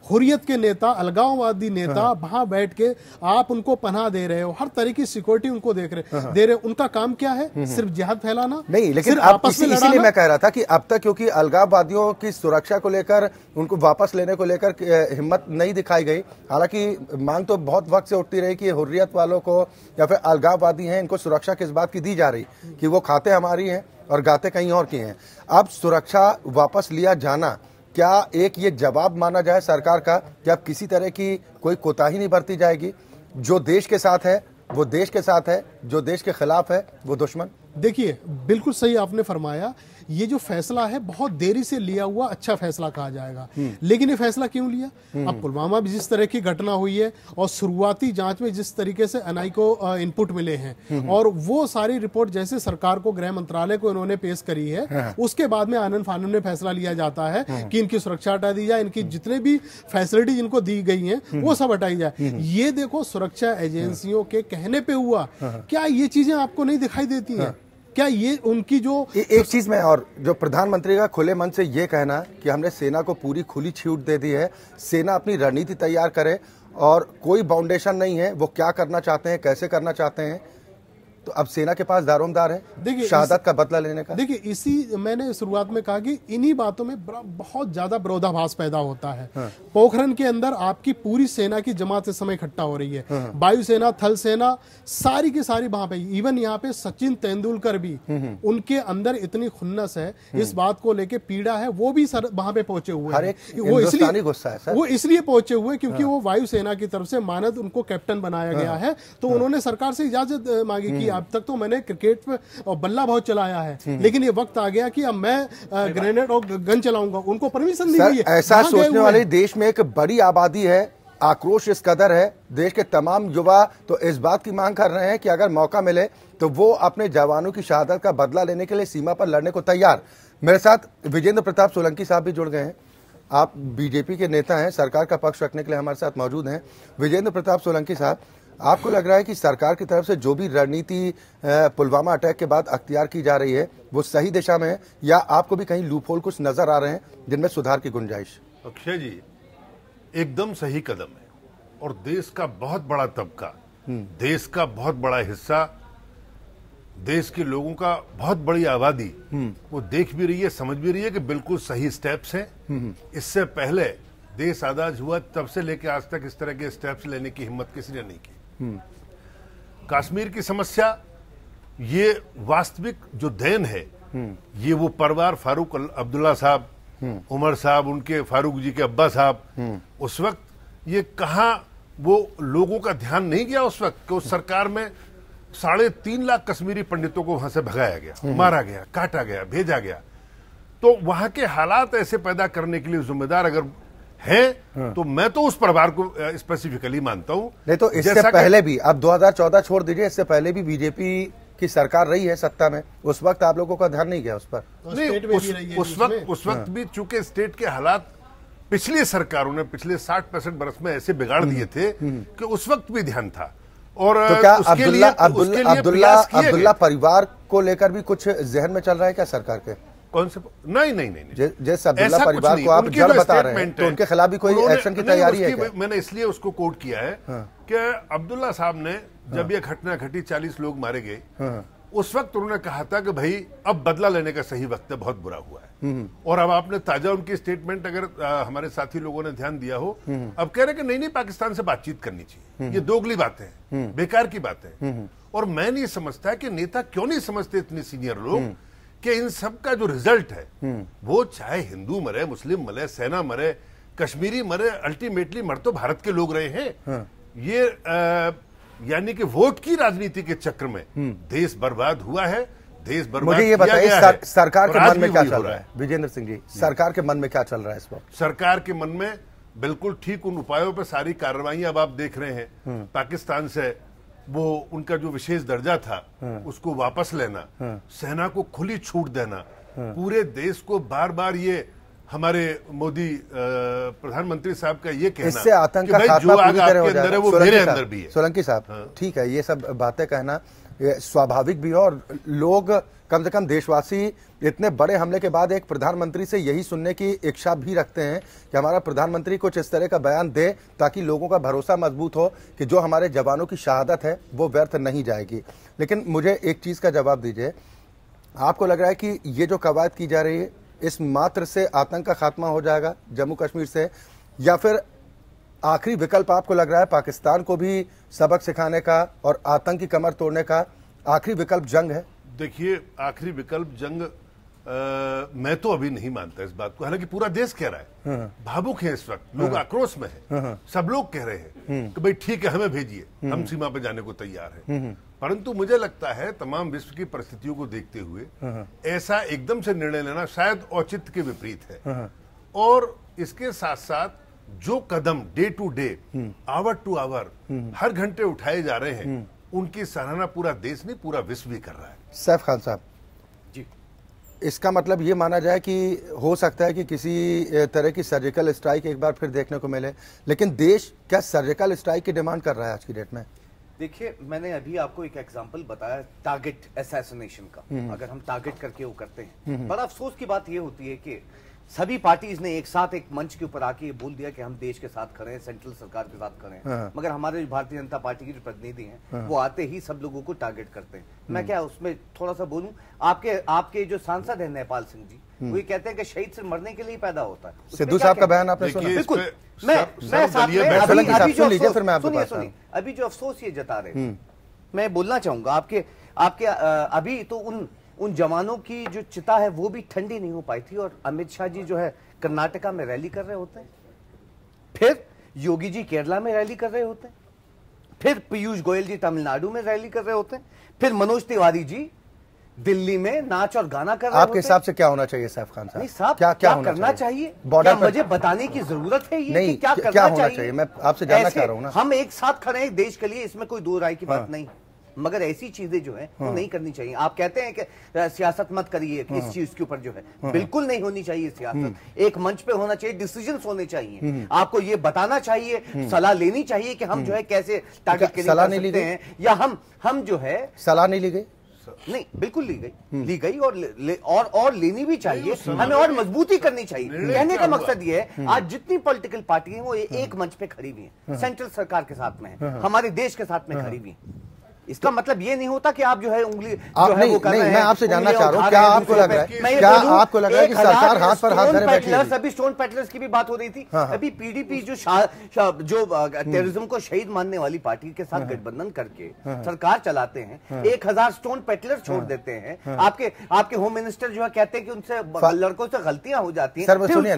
हुर्रियत के नेता, अलगाववादी नेता वहां बैठ के आप उनको पनाह दे रहे हो, हर तरह की सिक्योरिटी उनको दे रहे, उनका काम क्या है? सिर्फ जिहाद फैलाना? नहीं, लेकिन इसीलिए मैं कह रहा था कि अब तक क्योंकि अलगाववादियों की सुरक्षा को लेकर, उनको वापस लेने को लेकर हिम्मत नहीं दिखाई गई। हालांकि मांग तो बहुत वक्त से उठती रही कि हुर्रियत वालों को या फिर अलगाववादी हैं, इनको सुरक्षा किस बात की दी जा रही कि वो खाते हमारी हैं और गाते कहीं और की हैं। अब सुरक्षा वापस लिया जाना क्या एक ये जवाब माना जाए सरकार का कि अब किसी तरह की कोई कोताही नहीं बरती जाएगी? जो देश के साथ है वो देश के साथ है, जो देश के खिलाफ है वो दुश्मन। देखिए, बिल्कुल सही आपने फरमाया। ये जो फैसला है बहुत देरी से लिया हुआ अच्छा फैसला कहा जाएगा। लेकिन ये फैसला क्यों लिया? अब पुलवामा में जिस तरह की घटना हुई है और शुरुआती जांच में जिस तरीके से NI को इनपुट मिले हैं और वो सारी रिपोर्ट जैसे सरकार को, गृह मंत्रालय को इन्होंने पेश करी है, उसके बाद में आनन फानन में फैसला लिया जाता है कि इनकी सुरक्षा हटा दी जाए, इनकी जितने भी फैसिलिटी इनको दी गई हैं वो सब हटाई जाए। ये देखो, सुरक्षा एजेंसियों के कहने पे हुआ। क्या ये चीजें आपको नहीं दिखाई देती हैं? क्या ये उनकी जो एक चीज में, और जो प्रधानमंत्री का खुले मन से ये कहना कि हमने सेना को पूरी खुली छूट दे दी है, सेना अपनी रणनीति तैयार करे और कोई बाउंडेशन नहीं है, वो क्या करना चाहते हैं, कैसे करना चाहते हैं, तो अब सेना के पास दारोमदार है देखिए शहादत का बदला लेने का। देखिए, इसी मैंने शुरुआत में कहा कि इन्हीं बातों में बहुत ज्यादा विरोधाभास पैदा होता है। पोखरण के अंदर आपकी पूरी सेना की जमात इस समय इकट्ठा हो रही है, वायुसेना, थल सेना, सारी की सारी वहां पे। इवन यहाँ पे सचिन तेंदुलकर भी, उनके अंदर इतनी खुन्नस है, इस बात को लेके पीड़ा है, वो भी वहां पे पहुंचे हुए हैं। वो इसलिए पहुंचे हुए क्योंकि वो वायुसेना की तरफ से मानद उनको कैप्टन बनाया गया है, तो उन्होंने सरकार से इजाजत मांगी कि अब तक तो मैंने क्रिकेट में और बल्ला बहुत चलाया है, लेकिन ये वक्त आ गया कि अब मैं ग्रेनेड और गन चलाऊंगा। उनको परमिशन दी गई है। ऐसा सोचने वाले देश में एक बड़ी आबादी है, आक्रोश इस कदर है, देश के तमाम युवा तो इस बात की मांग कर रहे हैं कि अगर मौका मिले तो वो अपने जवानों की शहादत का बदला लेने के लिए सीमा पर लड़ने को तैयार। मेरे साथ विजेंद्र प्रताप सोलंकी साहब भी जुड़ गए हैं। आप बीजेपी के नेता हैं, सरकार का पक्ष रखने के लिए हमारे साथ मौजूद हैं। विजेंद्र प्रताप सोलंकी साहब, आपको लग रहा है कि सरकार की तरफ से जो भी रणनीति पुलवामा अटैक के बाद अख्तियार की जा रही है वो सही दिशा में है, या आपको भी कहीं लूपहोल कुछ नजर आ रहे हैं जिनमें सुधार की गुंजाइश? अक्षय जी, एकदम सही कदम है और देश का बहुत बड़ा तबका देश का बहुत बड़ा हिस्सा, देश के लोगों का बहुत बड़ी आबादी वो देख भी रही है, समझ भी रही है कि बिल्कुल सही स्टेप्स हैं। इससे पहले देश आजाद हुआ तब से लेकर आज तक इस तरह के स्टेप्स लेने की हिम्मत किसी ने नहीं की। कश्मीर की समस्या ये वास्तविक जो देन है, ये वो परिवार फारूक अब्दुल्ला साहब, उमर साहब, उनके फारूक जी के अब्बा साहब, उस वक्त ये कहां वो लोगों का ध्यान नहीं गया उस वक्त कि उस सरकार में 3.5 लाख कश्मीरी पंडितों को वहां से भगाया गया, मारा गया, काटा गया, भेजा गया। तो वहां के हालात ऐसे पैदा करने के लिए जिम्मेदार अगर है तो मैं तो उस परिवार को स्पेसिफिकली मानता हूं। नहीं तो इससे पहले भी, अब 2014 छोड़ दीजिए, इससे पहले भी बीजेपी की सरकार रही है सत्ता में, उस वक्त आप लोगों का ध्यान नहीं गया उस पर? नहीं, उस वक्त भी चूंकि स्टेट के हालात पिछली सरकारों ने पिछले 60-65 बरस में ऐसे बिगाड़ दिए थे कि उस वक्त भी ध्यान था। और तो क्या अब्दुल्ला परिवार को लेकर भी कुछ जहन में चल रहा है क्या सरकार के? कौन से? नहीं। जैसे अब्दुल्ला परिवार को आप जड़ बता रहे हैं, तो उनके खिलाफ भी कोई एक्शन की तैयारी है क्या? मैंने इसलिए उसको कोट किया है कि अब्दुल्ला साहब ने जब ये घटना घटी, 40 लोग मारे गए, उस वक्त उन्होंने कहा था कि भाई अब बदला लेने का सही वक्त है, बहुत बुरा हुआ है। और अब आपने ताजा उनकी स्टेटमेंट अगर हमारे साथी लोगों ने ध्यान दिया हो, अब कह रहे कि नहीं पाकिस्तान से बातचीत करनी चाहिए। ये दोगली बातें हैं, बेकार की बातें। और मैं नहीं समझता कि नेता क्यों नहीं समझते इतने सीनियर लोग कि इन सब का जो रिजल्ट है, वो चाहे हिंदू मरे, मुस्लिम मरे, सेना मरे, कश्मीरी मरे, अल्टीमेटली मर तो भारत के लोग रहे हैं। ये यानी कि वोट की राजनीति के चक्र में देश बर्बाद हुआ है, देश बर्बाद। मुझे ये बताइए सरकार के मन में क्या चल रहा है? विजेंद्र सिंह जी, सरकार के मन में क्या चल रहा है इस वक्त? सरकार के मन में बिल्कुल ठीक उन उपायों पर सारी कार्रवाई अब आप देख रहे हैं। पाकिस्तान से वो उनका जो विशेष दर्जा था उसको वापस लेना, सेना को खुली छूट देना, पूरे देश को बार बार ये हमारे मोदी प्रधानमंत्री साहब का ये कहना, इससे आतंक का खात्मा पूरी तरह हो जाएगा। वो मेरे अंदर भी है। सोलंकी साहब, ठीक है, ये सब बातें कहना ये स्वाभाविक भी है, और लोग कम से कम देशवासी इतने बड़े हमले के बाद एक प्रधानमंत्री से यही सुनने की इच्छा भी रखते हैं कि हमारा प्रधानमंत्री कुछ इस तरह का बयान दे ताकि लोगों का भरोसा मजबूत हो कि जो हमारे जवानों की शहादत है वो व्यर्थ नहीं जाएगी। लेकिन मुझे एक चीज का जवाब दीजिए, आपको लग रहा है कि ये जो कवायद की जा रही है इस मात्र से आतंक का खात्मा हो जाएगा जम्मू कश्मीर से, या फिर आखिरी विकल्प आपको लग रहा है पाकिस्तान को भी सबक सिखाने का और आतंक की कमर तोड़ने का आखिरी विकल्प जंग है? देखिए, आखिरी विकल्प जंग मैं तो अभी नहीं मानता इस बात को, हालांकि पूरा देश कह रहा है, भावुक है इस वक्त, लोग आक्रोश में है, सब लोग कह रहे हैं कि भाई ठीक है हमें भेजिए, हम सीमा पे जाने को तैयार हैं। परंतु मुझे लगता है तमाम विश्व की परिस्थितियों को देखते हुए ऐसा एकदम से निर्णय लेना शायद औचित्य के विपरीत है। और इसके साथ साथ जो कदम day to day, hour to hour, हर घंटे उठाए जा रहे हैं, उनकी सराहना पूरा देश नहीं पूरा विश्व भी कर रहा है। सैफ खान साहब जी, इसका मतलब ये माना जाए कि हो सकता है कि किसी तरह की सर्जिकल स्ट्राइक एक बार फिर देखने को मिले, लेकिन देश क्या सर्जिकल स्ट्राइक की डिमांड कर रहा है आज की डेट में? देखिए, मैंने अभी आपको एक एग्जांपल बताया टारगेट असैसिनेशन का। अगर हम टारगेट करके वो करते हैं, बड़ा अफसोस की बात ये होती है कि सभी पार्टीज ने एक साथ एक मंच के ऊपर आके बोल दिया कि हम देश के साथ खड़े हैं, सेंट्रल सरकार के साथ खड़े हैं, मगर हमारे भारतीय जनता पार्टी के जो प्रतिनिधि हैं वो आते ही सब लोगों को टारगेट करते हैं। मैं क्या उसमें थोड़ा सा बोलूं, आपके जो सांसद है नेपाल सिंह जी, वो ये कहते हैं कि शहीद से मरने के लिए पैदा होता है। सिद्धू साहब का बयान आपने सुना? बिल्कुल। अभी जो अफसोस ये जता रहे, मैं बोलना चाहूंगा आपके अभी तो उन जवानों की जो चिता है वो भी ठंडी नहीं हो पाई थी, और अमित शाह जी जो है कर्नाटका में रैली कर रहे होते हैं, फिर योगी जी केरला में रैली कर रहे होते हैं, फिर पीयूष गोयल जी तमिलनाडु में रैली कर रहे होते हैं, फिर मनोज तिवारी जी दिल्ली में नाच और गाना कर रहे होते हैं। आपके हिसाब से क्या होना चाहिए सैफ खान साहब? नहीं साहब, क्या करना चाहिए? क्या मुझे बताने की जरूरत है ये नहीं, कि क्या करना चाहिए? मैं आपसे जानना चाह रहा हूं ना। हम एक साथ खड़े हैं देश के लिए, इसमें कोई दो राय की बात नहीं, मगर ऐसी चीजें जो है वो नहीं करनी चाहिए। आप कहते हैं कि सियासत मत करिए इस चीज के ऊपर, जो है बिल्कुल नहीं होनी चाहिए सियासत। एक मंच पे होना चाहिए, डिसीजंस होने चाहिए, आपको ये बताना चाहिए, सलाह लेनी चाहिए कि हम जो है कैसे टारगेट के लिए कर सकते हैं, या हम जो है सलाह नहीं ली गई। नहीं, बिल्कुल ली गई और लेनी भी चाहिए, हमें और मजबूती करनी चाहिए। कहने का मकसद ये है, आज जितनी पॉलिटिकल पार्टी है वो एक मंच पे खड़ी हुई है, सेंट्रल सरकार के साथ में है, हमारे देश के साथ में खड़ी हुई है। इसका मतलब ये नहीं होता कि आप जो है उंगली आप जो है वो कर रहे हैं। मैं आपसे जानना चाह रहा हूँ, क्या आपको लग रहा है कि सरकार हाथ पर हाथ धरे बैठी है? अभी स्टोन पैटलर्स की भी बात हो रही थी। अभी पीडीपी जो टेररिज्म को शहीद मानने वाली पार्टी के साथ गठबंधन करके सरकार चलाते हैं, 1000 स्टोन पैटलर छोड़ देते हैं। आपके होम मिनिस्टर जो है कहते हैं कि उनसे लड़कों से गलतियां हो जाती हैं। सर सुनिए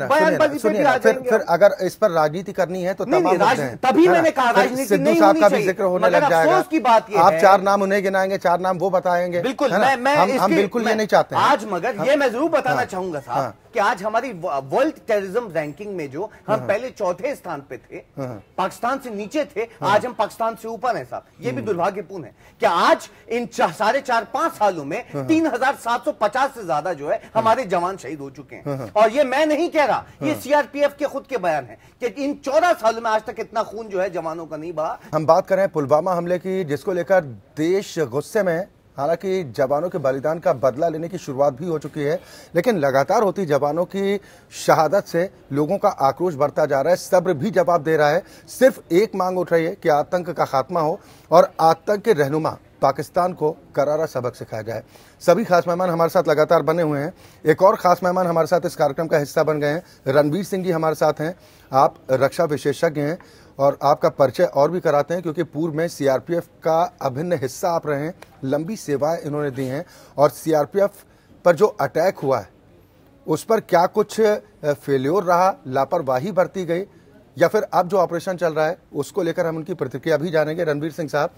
ना, फिर अगर इस पर राजनीति करनी है तो तभी मैंने कहा राजनीति नहीं होनी चाहिए, जिक्र होने लग जाएगा की बात ये, 4 नाम उन्हें गिनाएंगे, 4 नाम वो बताएंगे। बिल्कुल, हम बिल्कुल ये नहीं चाहते हैं। आज मगर ये मैं जरूर बताना चाहूंगा साहब कि आज हमारी वर्ल्ड टेररिज्म रैंकिंग में जो हम पहले 4थे स्थान पे थे, पाकिस्तान से नीचे थे, आज हम पाकिस्तान से ऊपर हैं साहब। ये भी दुर्भाग्यपूर्ण है कि आज इन 4.5 सालों में 3750 से ज्यादा जो है हमारे जवान शहीद हो चुके हैं। और ये मैं नहीं कह रहा, ये सीआरपीएफ के खुद के बयान है कि इन 14 सालों में आज तक इतना खून जो है जवानों का नहीं बहा। हम बात कर रहे हैं पुलवामा हमले की, जिसको लेकर देश गुस्से में है। हालांकि जवानों के बलिदान का बदला लेने की शुरुआत भी हो चुकी है, लेकिन लगातार होती जवानों की शहादत से लोगों का आक्रोश बढ़ता जा रहा है। सब्र भी जवाब दे रहा है। सिर्फ एक मांग उठ रही है कि आतंक का खात्मा हो और आतंक के रहनुमा पाकिस्तान को करारा सबक सिखाया जाए। सभी खास मेहमान हमारे साथ लगातार बने हुए हैं। एक और खास मेहमान हमारे साथ इस कार्यक्रम का हिस्सा बन गए हैं। रणवीर सिंह जी हमारे साथ हैं। आप रक्षा विशेषज्ञ हैं और आपका परिचय और भी कराते हैं, क्योंकि पूर्व में सीआरपीएफ का अभिन्न हिस्सा आप रहे हैं। लंबी सेवाएं इन्होंने दी हैं और सीआरपीएफ पर जो अटैक हुआ है उस पर क्या कुछ फेल्योर रहा, लापरवाही बरती गई, या फिर अब जो ऑपरेशन चल रहा है उसको लेकर हम उनकी प्रतिक्रिया भी जानेंगे। रणवीर सिंह साहब,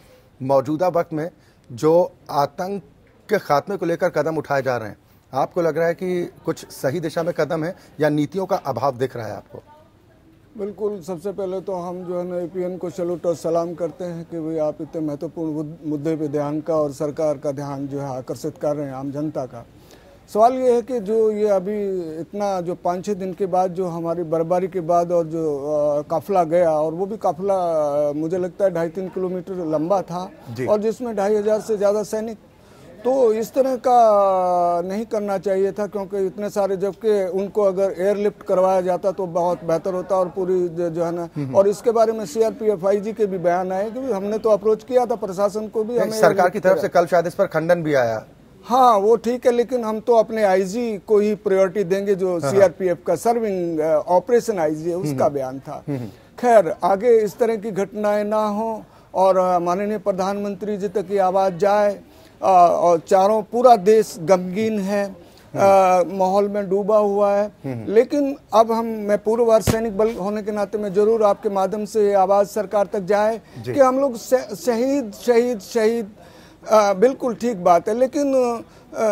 मौजूदा वक्त में जो आतंक के खात्मे को लेकर कदम उठाए जा रहे हैं, आपको लग रहा है कि कुछ सही दिशा में कदम है या नीतियों का अभाव दिख रहा है आपको? बिल्कुल, सबसे पहले तो हम जो है ना एपीएन को सैल्यूट और सलाम करते हैं कि भाई आप इतने महत्वपूर्ण मुद्दे पे ध्यान का और सरकार का ध्यान जो है आकर्षित कर रहे हैं आम जनता का। सवाल ये है कि जो ये अभी इतना जो 5-6 दिन के बाद जो हमारी बर्फबारी के बाद और जो काफिला गया, और वो भी काफिला मुझे लगता है 2.5-3 किलोमीटर लंबा था और जिसमें 2500 से ज़्यादा सैनिक, तो इस तरह का नहीं करना चाहिए था, क्योंकि इतने सारे, जबकि उनको अगर एयरलिफ्ट करवाया जाता तो बहुत बेहतर होता। और पूरी जो है ना, और इसके बारे में सीआरपीएफ आईजी के भी बयान आए कि हमने तो अप्रोच किया था प्रशासन को भी, हमें सरकार की तरफ से कल शायद इस पर खंडन भी आया। हाँ, वो ठीक है, लेकिन हम तो अपने आईजी को ही प्रायोरिटी देंगे, जो सीआरपीएफ का सर्विंग ऑपरेशन आईजी है उसका बयान था। खैर, आगे इस तरह की घटनाएं ना हो और माननीय प्रधानमंत्री जी तक की आवाज जाए। और चारों पूरा देश गमगीन है, माहौल में डूबा हुआ है। लेकिन अब मैं पूर्व सैनिक बल होने के नाते में जरूर आपके माध्यम से आवाज सरकार तक जाए कि हम लोग शहीद शहीद शहीद, बिल्कुल ठीक बात है, लेकिन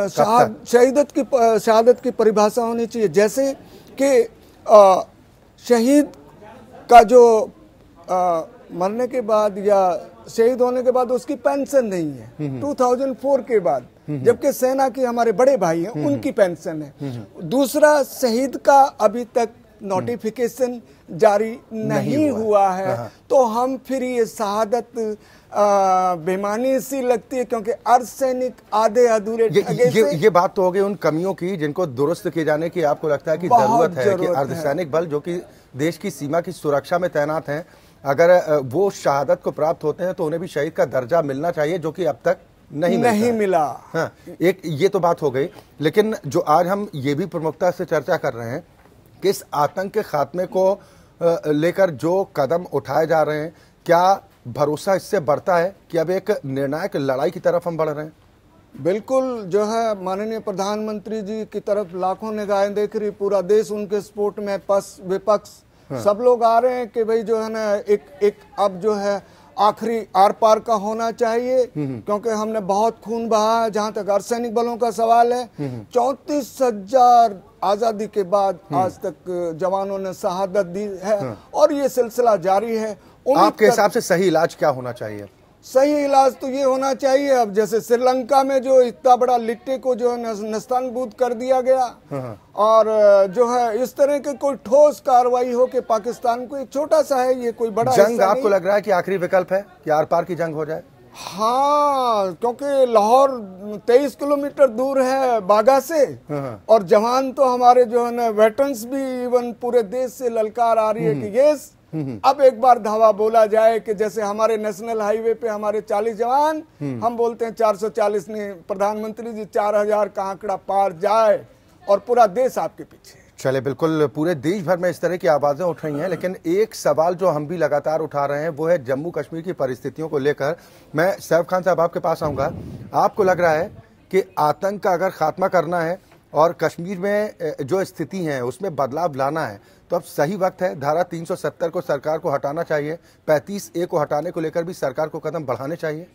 शहादत की परिभाषा होनी चाहिए। जैसे कि शहीद का जो मरने के बाद या शहीद होने के बाद उसकी पेंशन नहीं है 2004 के बाद, जबकि सेना के हमारे बड़े भाई हैं उनकी पेंशन है। दूसरा, शहीद का अभी तक नोटिफिकेशन जारी नहीं हुआ है। तो हम फिर ये शहादत बेमानी सी लगती है, क्योंकि अर्धसैनिक आधे अधूरे। ये बात तो हो गई उन कमियों की जिनको दुरुस्त किए जाने की आपको लगता है कि जरूरत है कि अर्धसैनिक बल जो कि देश की सीमा की सुरक्षा में तैनात हैं, अगर वो शहादत को प्राप्त होते हैं तो उन्हें भी शहीद का दर्जा मिलना चाहिए, जो कि अब तक नहीं मिला। हाँ, एक ये तो बात हो गई, लेकिन जो आज हम ये भी प्रमुखता से चर्चा कर रहे हैं कि इस आतंक के खात्मे को लेकर जो कदम उठाए जा रहे हैं, क्या भरोसा इससे बढ़ता है कि अब एक निर्णायक लड़ाई की तरफ हम बढ़ रहे हैं? बिल्कुल, जो है माननीय प्रधानमंत्री जी की तरफ लाखों निगाहें देख रही, पूरा देश उनके सपोर्ट में, पक्ष विपक्ष सब लोग आ रहे हैं कि भाई जो है ना एक अब जो है आखिरी आर पार का होना चाहिए, क्योंकि हमने बहुत खून बहा है। जहां तक अर्धसैनिक बलों का सवाल है, 34,000 आजादी के बाद आज तक जवानों ने शहादत दी है और ये सिलसिला जारी है। आपके हिसाब से सही इलाज क्या होना चाहिए? सही इलाज तो ये होना चाहिए, अब जैसे श्रीलंका में जो इतना बड़ा लिट्टे को जो है नस्तानबूद कर दिया गया, और जो है इस तरह के कोई ठोस कार्रवाई हो कि पाकिस्तान को, एक छोटा सा है ये, कोई बड़ा जंग आपको लग रहा है कि आखिरी विकल्प है कि आर पार की जंग हो जाए? हाँ, क्योंकि लाहौर 23 किलोमीटर दूर है बागा से, और जवान तो हमारे जो है ना वेटरन्स भी इवन पूरे देश से ललकार आ रही है कि यस अब एक बार धावा बोला जाए कि जैसे हमारे नेशनल हाईवे पे हमारे 40 जवान, हम बोलते हैं 440 नहीं, प्रधानमंत्री जी 4000 का आंकड़ा पार जाए और पूरा देश आपके पीछे। चले, बिल्कुल पूरे देश भर में इस तरह की आवाजें उठ रही हैं, लेकिन एक सवाल जो हम भी लगातार उठा रहे हैं वो है जम्मू कश्मीर की परिस्थितियों को लेकर। मैं सैफ खान साहब आपके पास आऊंगा। आपको लग रहा है कि आतंक का अगर खात्मा करना है और कश्मीर में जो स्थिति है उसमें बदलाव लाना है, तो अब सही वक्त है? धारा 370 को सरकार को हटाना चाहिए, 35A को हटाने को लेकर भी सरकार को कदम बढ़ाने चाहिए।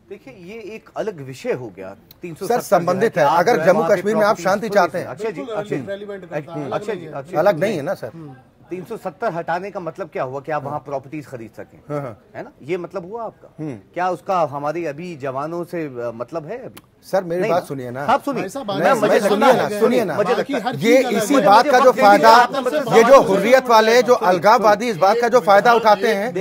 देखिए, ये एक अलग विषय हो गया। 370 सर संबंधित है, अगर जम्मू कश्मीर में आप शांति चाहते हैं। अच्छा जी, अलग नहीं है ना सर। 370 हटाने का मतलब क्या हुआ कि आप वहाँ प्रॉपर्टीज खरीद सकें, है ना? ये मतलब हुआ आपका? क्या उसका हमारी अभी जवानों से मतलब है अभी? सर मेरी बात सुनिए ना, आप सुनिए, सुनिए ना, ये इसी बात का जो फायदा, ये जो हुर्रियत वाले जो अलगाववादी इस बात का जो फायदा उठाते हैं,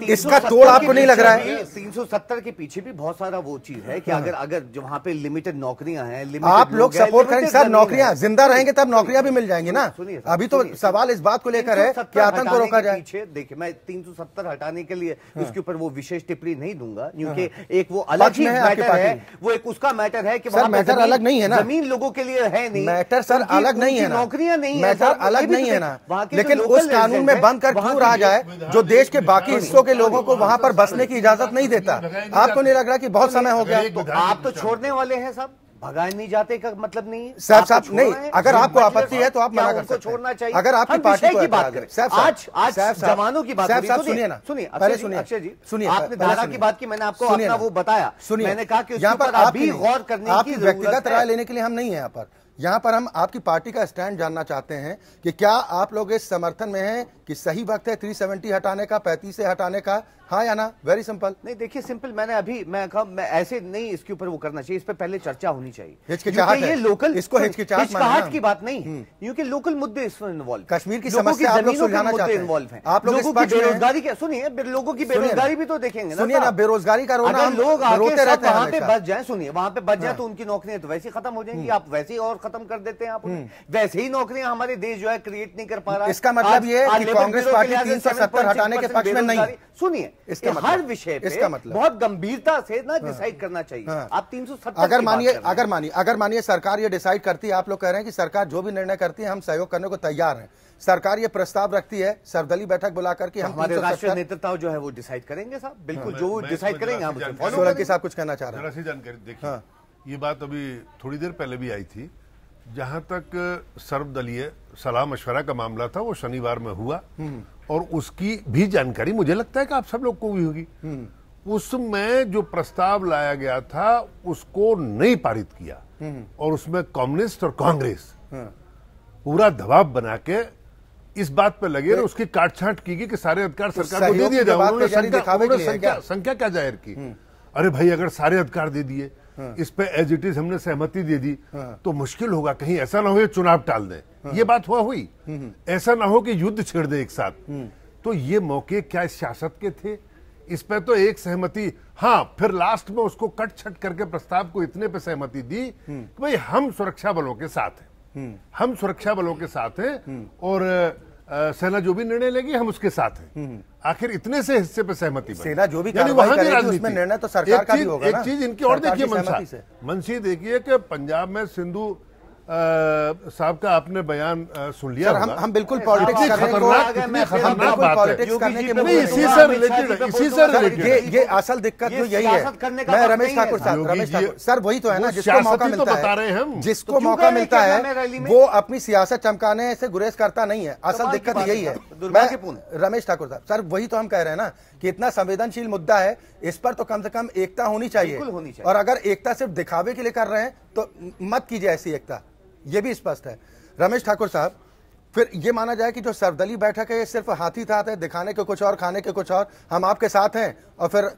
इसका तोड़ आपको नहीं लग रहा है? 370 के पीछे भी बहुत सारा वो चीज है कि अगर जो वहाँ पे लिमिटेड नौकरियां हैं, आप लोग सपोर्ट करेंगे सर, नौकरियां जिंदा रहेंगे तब नौकरियां भी मिल जाएंगी ना। अभी तो सवाल इस बात को लेकर है कि आतंक को रोका जाए। देखिए, मैं 370 हटाने के लिए उसके ऊपर वो विशेष टिप्पणी नहीं दूंगा, क्योंकि एक वो अलग ही मैटर है, वो एक उसका मैटर है कि सर मैटर अलग नहीं है ना, जमीन लोगों के लिए है नहीं, मैटर सर अलग नहीं है ना, नौकरियां नहीं, मैटर अलग नहीं है ना। लेकिन उस कानून में बंद कर क्यों रहा जाए जो देश के बाकी हिस्सों के लोगों को वहां पर बसने की इजाजत नहीं देता? आपको नहीं लग रहा कि बहुत समय हो गया? तो आप तो छोड़ने वाले हैं साहब, भगाए नहीं जाते का मतलब नहीं है साहब नहीं। अगर आपको आपत्ति है तो आप मना कर सकते हैं, छोड़ना चाहिए। अगर आपकी पार्टी की बात करें, आज जवानों की बात, सुनिए ना, सुनिए पहले सुनिए, अक्षय जी, सुनिए, आपने धारा की बात की, मैंने आपको अपना वो बताया, मैंने कहा कि यहाँ पर आप भी गौर करने की व्यक्तिगत राय लेने के लिए हम नहीं है यहाँ पर। यहाँ पर हम आपकी पार्टी का स्टैंड जानना चाहते हैं कि क्या आप लोग इस समर्थन में हैं कि सही वक्त है 370 हटाने का, 35 हटाने का, हाँ या ना? Very simple. नहीं, देखिए सिंपल, मैं ऐसे नहीं, इसके ऊपर वो करना चाहिए, इस पे पहले चर्चा होनी चाहिए। हिचकिचाहट ये लोकल, इसको हिचकिचाहट की बात नहीं, क्योंकि लोकल मुद्दे इसमें इन्वॉल्व, कश्मीर की समस्या आप लोग सुलझाना चाहते हैं, इन्वॉल्व है। आप लोगों की बेरोजगारी के, सुनिए, लोगों की बेरोजगारी भी तो देखेंगे ना। सुनिए ना, बेरोजगारी का रोना, अगर लोग रोते रहते हैं, वहां पे बच जाए, सुनिए, वहां पे बच जाए तो उनकी नौकरियां तो वैसे ही खत्म हो जाएंगी, आप वैसे ही और खत्म कर देते हैं, आप वैसे ही नौकरियां हमारे देश जो है क्रिएट नहीं कर पा रहा है। इसका मतलब ये है कि कांग्रेस पार्टी 370 हटाने के पक्ष में नहीं। सुनिए, हर विषय पे इसका मतलब बहुत गंभीरता से ना डिसाइड करना चाहिए। आप 370 अगर मानिए सरकार ये डिसाइड करती है, आप लोग कह रहे हैं कि सरकार जो भी निर्णय करती है हम सहयोग करने को तैयार हैं, सरकार ये प्रस्ताव रखती है सर्वदलीय बैठक बुलाकर के हम हमारे राष्ट्रीय नेतृत्व जो है वो डिसाइड करेंगे साहब, बिल्कुल जो डिसाइड करेंगे हम उसे फॉलो करेंगे। साहब कुछ कहना चाह रहे हैं? जानकारी देखिए, ये बात अभी थोड़ी देर पहले भी आई थी, जहां तक सर्वदलीय सलाह मशवरा का मामला था वो शनिवार में हुआ, और उसकी भी जानकारी मुझे लगता है कि आप सब लोग को भी होगी। उसमें जो प्रस्ताव लाया गया था उसको नहीं पारित किया, और उसमें कम्युनिस्ट और कांग्रेस पूरा दबाव बना के इस बात पे लगे और उसकी काटछांट की गई कि सारे अधिकार सरकार को दे दिए जाए। उन्होंने संख्या क्या जाहिर की? अरे भाई, अगर सारे अधिकार दे दिए, इस पे एज इट इज हमने सहमति दे दी, तो मुश्किल होगा, कहीं ऐसा ना हो चुनाव टाल दे। ये बात हुई, ऐसा ना हो कि युद्ध छेड़ दे एक साथ। तो ये मौके क्या इस सियासत के थे? इस पे तो एक सहमति, हाँ, फिर लास्ट में उसको कट छट करके प्रस्ताव को इतने पे सहमति दी कि भाई हम सुरक्षा बलों के साथ हैं, हम सुरक्षा बलों के साथ हैं, और सेना जो भी निर्णय लेगी हम उसके साथ हैं। आखिर इतने से हिस्से पे सहमति बनी। सेना जो भी कार्रवाई करेगी उसमें निर्णय तो सरकार का भी होगा ना। एक चीज इनकी और देखिए, मनसी देखिए कि पंजाब में सिंधु साहब का आपने बयान सुन लिया। हम बिल्कुल पॉलिटिक्स करने के लिए इसी से रिलेटेड ये असल दिक्कत तो यही है। मैं रमेश ठाकुर साहब, सर वही तो है ना, जिसको मौका मिलता है, जिसको मौका मिलता है वो अपनी सियासत चमकाने से गुरेज करता नहीं है। असल दिक्कत यही है। रमेश ठाकुर साहब, सर वही तो हम कह रहे हैं ना कि इतना संवेदनशील मुद्दा है, इस पर तो कम से कम एकता होनी चाहिए। और अगर एकता सिर्फ दिखावे के लिए कर रहे हैं तो मत कीजिए ऐसी एकता, ये भी स्पष्ट है। रमेश ठाकुर साहब, फिर ये माना जाए कि जो सर्वदलीय बैठक है ये सिर्फ हाथी तात है, दिखाने के कुछ और, खाने के कुछ और, हम आपके साथ हैं, और फिर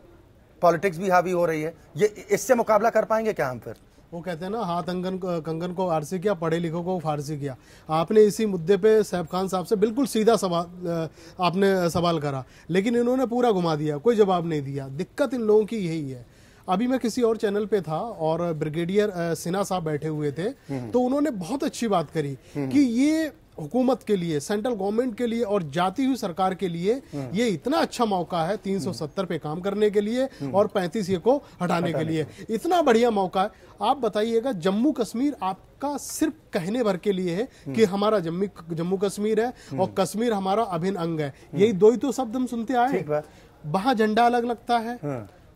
पॉलिटिक्स भी हावी हो रही है, ये इससे मुकाबला कर पाएंगे क्या हम? फिर वो कहते हैं ना, हाथ कंगन को आरसी किया, पढ़े लिखों को फारसी किया। आपने इसी मुद्दे पे सैफ खान साहब से बिल्कुल सीधा आपने सवाल करा, लेकिन इन्होंने पूरा घुमा दिया, कोई जवाब नहीं दिया। दिक्कत इन लोगों की यही है। अभी मैं किसी और चैनल पे था और ब्रिगेडियर सिन्हा साहब बैठे हुए थे, तो उन्होंने बहुत अच्छी बात करी कि ये हुकूमत के लिए, सेंट्रल गवर्नमेंट के लिए और जाती हुई सरकार के लिए ये इतना अच्छा मौका है 370 पे काम करने के लिए और 35A को हटाने के लिए। इतना बढ़िया मौका है। आप बताइएगा, जम्मू कश्मीर आपका सिर्फ कहने भर के लिए है कि हमारा जम्मू कश्मीर है और कश्मीर हमारा अभिन्न अंग है। यही दो ही तो शब्द हम सुनते आए। वहां झंडा अलग लगता है,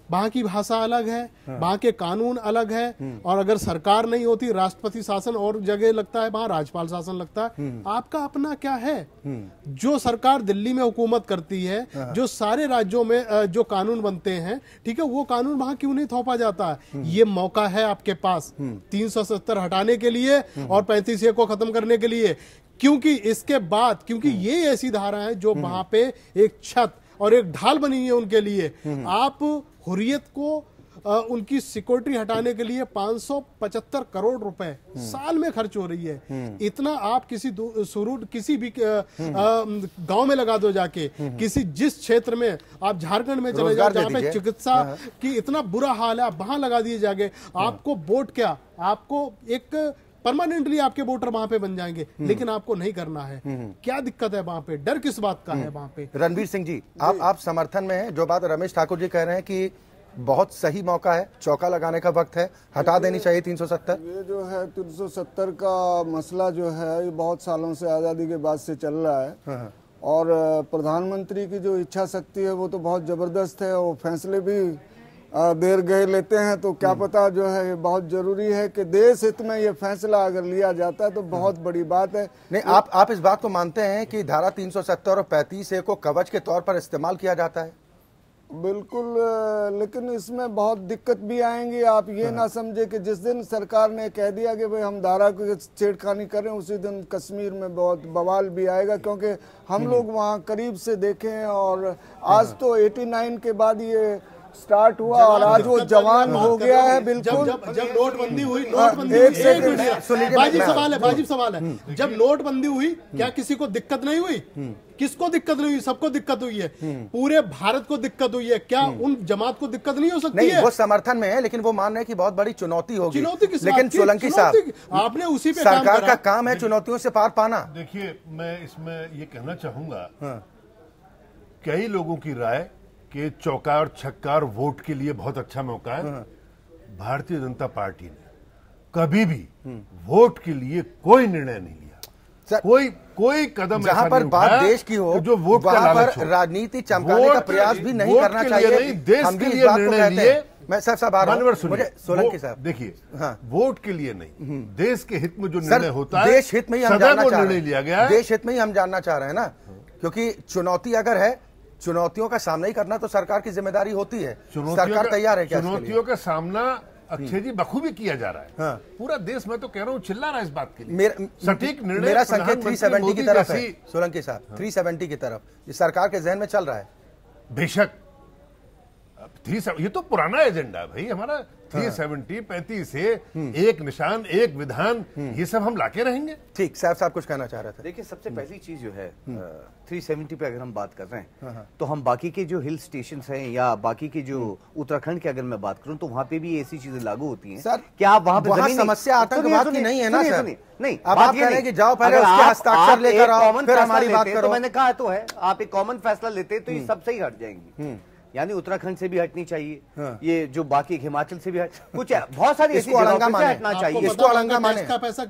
वहां की भाषा अलग है, वहां के कानून अलग है, और अगर सरकार नहीं होती, राष्ट्रपति शासन और जगह लगता है, वहां राज्यपाल शासन लगता है। आपका अपना क्या है? जो सरकार दिल्ली में हुकूमत करती है, जो सारे राज्यों में जो कानून बनते हैं, ठीक है, वो कानून वहां क्यों नहीं थोपा जाता है? ये मौका है आपके पास 370 हटाने के लिए और 35A को खत्म करने के लिए, क्योंकि इसके बाद, क्योंकि ये ऐसी धारा है जो वहां पे एक छत और एक ढाल बनी है उनके लिए। आप हुर्रियत को उनकी सिक्योरिटी हटाने के लिए 575 करोड़ रुपए साल में खर्च हो रही है। इतना आप किसी भी गांव में लगा दो जाके, किसी जिस क्षेत्र में आप झारखंड में चले जाओ जहां पे चिकित्सा की इतना बुरा हाल है, आप वहां लगा दिए जाके, आपको वोट क्या, आपको एक परमानेंटली आपके वोटर वहां पे बन जाएंगे, लेकिन आपको नहीं करना है। क्या दिक्कत है वहां पे? डर किस बात का है वहां पे? रणवीर सिंह जी, आप समर्थन में हैं? जो बात रमेश ठाकुर जी कह रहे हैं कि बहुत सही मौका है, चौका लगाने का वक्त है, हटा देनी चाहिए 370। ये जो है 370 का मसला जो है, ये बहुत सालों से, आजादी के बाद से चल रहा है। और प्रधानमंत्री की जो इच्छा शक्ति है वो तो बहुत जबरदस्त है, और फैसले भी देर गए लेते हैं। तो क्या पता जो है, ये बहुत जरूरी है कि देश हित में ये फैसला अगर लिया जाता है तो बहुत बड़ी बात है। नहीं, आप इस बात को मानते हैं कि धारा 370 और 35A को कवच के तौर पर इस्तेमाल किया जाता है? बिल्कुल, लेकिन इसमें बहुत दिक्कत भी आएंगी। आप ये ना समझे कि जिस दिन सरकार ने कह दिया कि भाई हम धारा को छेड़खानी करें, उसी दिन कश्मीर में बहुत बवाल भी आएगा, क्योंकि हम लोग वहाँ करीब से देखे हैं। और आज तो 89 के बाद ये स्टार्ट हुआ और आज वो जवान हो गया है। बिल्कुल, जब नोटबंदी हुई, वाजिब सवाल है, जब नोटबंदी हुई क्या किसी को दिक्कत नहीं हुई? किसको दिक्कत नहीं हुई? सबको दिक्कत हुई है, पूरे भारत को दिक्कत हुई है। क्या उन जमात को दिक्कत नहीं हो सकती? नहीं, है वो समर्थन में है, लेकिन वो मान रहे हैं कि बहुत बड़ी चुनौती होगी। लेकिन सोलंकी साहब, आपने उसी पे सरकार का काम है चुनौतियों से पार पाना। देखिए, मैं इसमें ये कहना चाहूंगा, कई लोगों की राय कि चौका और छक्का और वोट के लिए बहुत अच्छा मौका है। भारतीय जनता पार्टी ने कभी भी वोट के लिए कोई निर्णय नहीं लिया, कोई कदम जहां पर बात देश की हो, जो वोट वहां पर राजनीति चमकाने का प्रयास भी नहीं करना चाहिए। देश के लिए निर्णय लिए। मैं साहब आ रहा हूं, मुझे सोलंकी साहब, देखिए, वोट के लिए नहीं, देश के हित में जो निर्णय होता है, देश हित में ही हम जानना चाह रहे हैं। लिया गया है, देश हित में ही हम जानना चाह रहे हैं ना, क्योंकि चुनौती अगर है, चुनौतियों का सामना ही करना तो सरकार की जिम्मेदारी होती है। सरकार तैयार है क्या? चुनौतियों का सामना अक्षय जी बखूबी किया जा रहा है। पूरा देश, मैं तो कह रहा हूँ, चिल्ला रहा है इस बात के लिए। सटीक निर्णय मेरा संकेत 370 की तरफ है सोलंकी साहब, 370 की तरफ ये सरकार के जहन में चल रहा है। बेशक, ये तो पुराना एजेंडा है भाई हमारा। 370, 35A, एक निशान, एक विधान, ये सब हम लाके रहेंगे। ठीक, साहब कुछ कहना चाह रहे थे। देखिए, सबसे पहली चीज जो है 370 पे अगर हम बात कर रहे हैं, तो हम बाकी के जो हिल स्टेशन हैं या बाकी के जो उत्तराखंड की अगर मैं बात करूं, तो वहां पे भी ऐसी चीजें लागू होती हैं। सर, क्या आप वहां पे समस्या आतंकवाद की नहीं है ना सर? नहीं, अब आप कह रहे हैं कि जाओ पहले उसके हस्ताक्षर लेकर आओ, फिर हमारी बात करो। मैंने कहा तो है, आप एक कॉमन फैसला लेते तो ये सबसे ही हट जाएंगी। यानी उत्तराखंड से भी हटनी चाहिए, ये जो बाकी हिमाचल से भी कुछ है, बहुत सारी इसको अलंगा माने, हटना चाहिए। इसको अलंगा माने,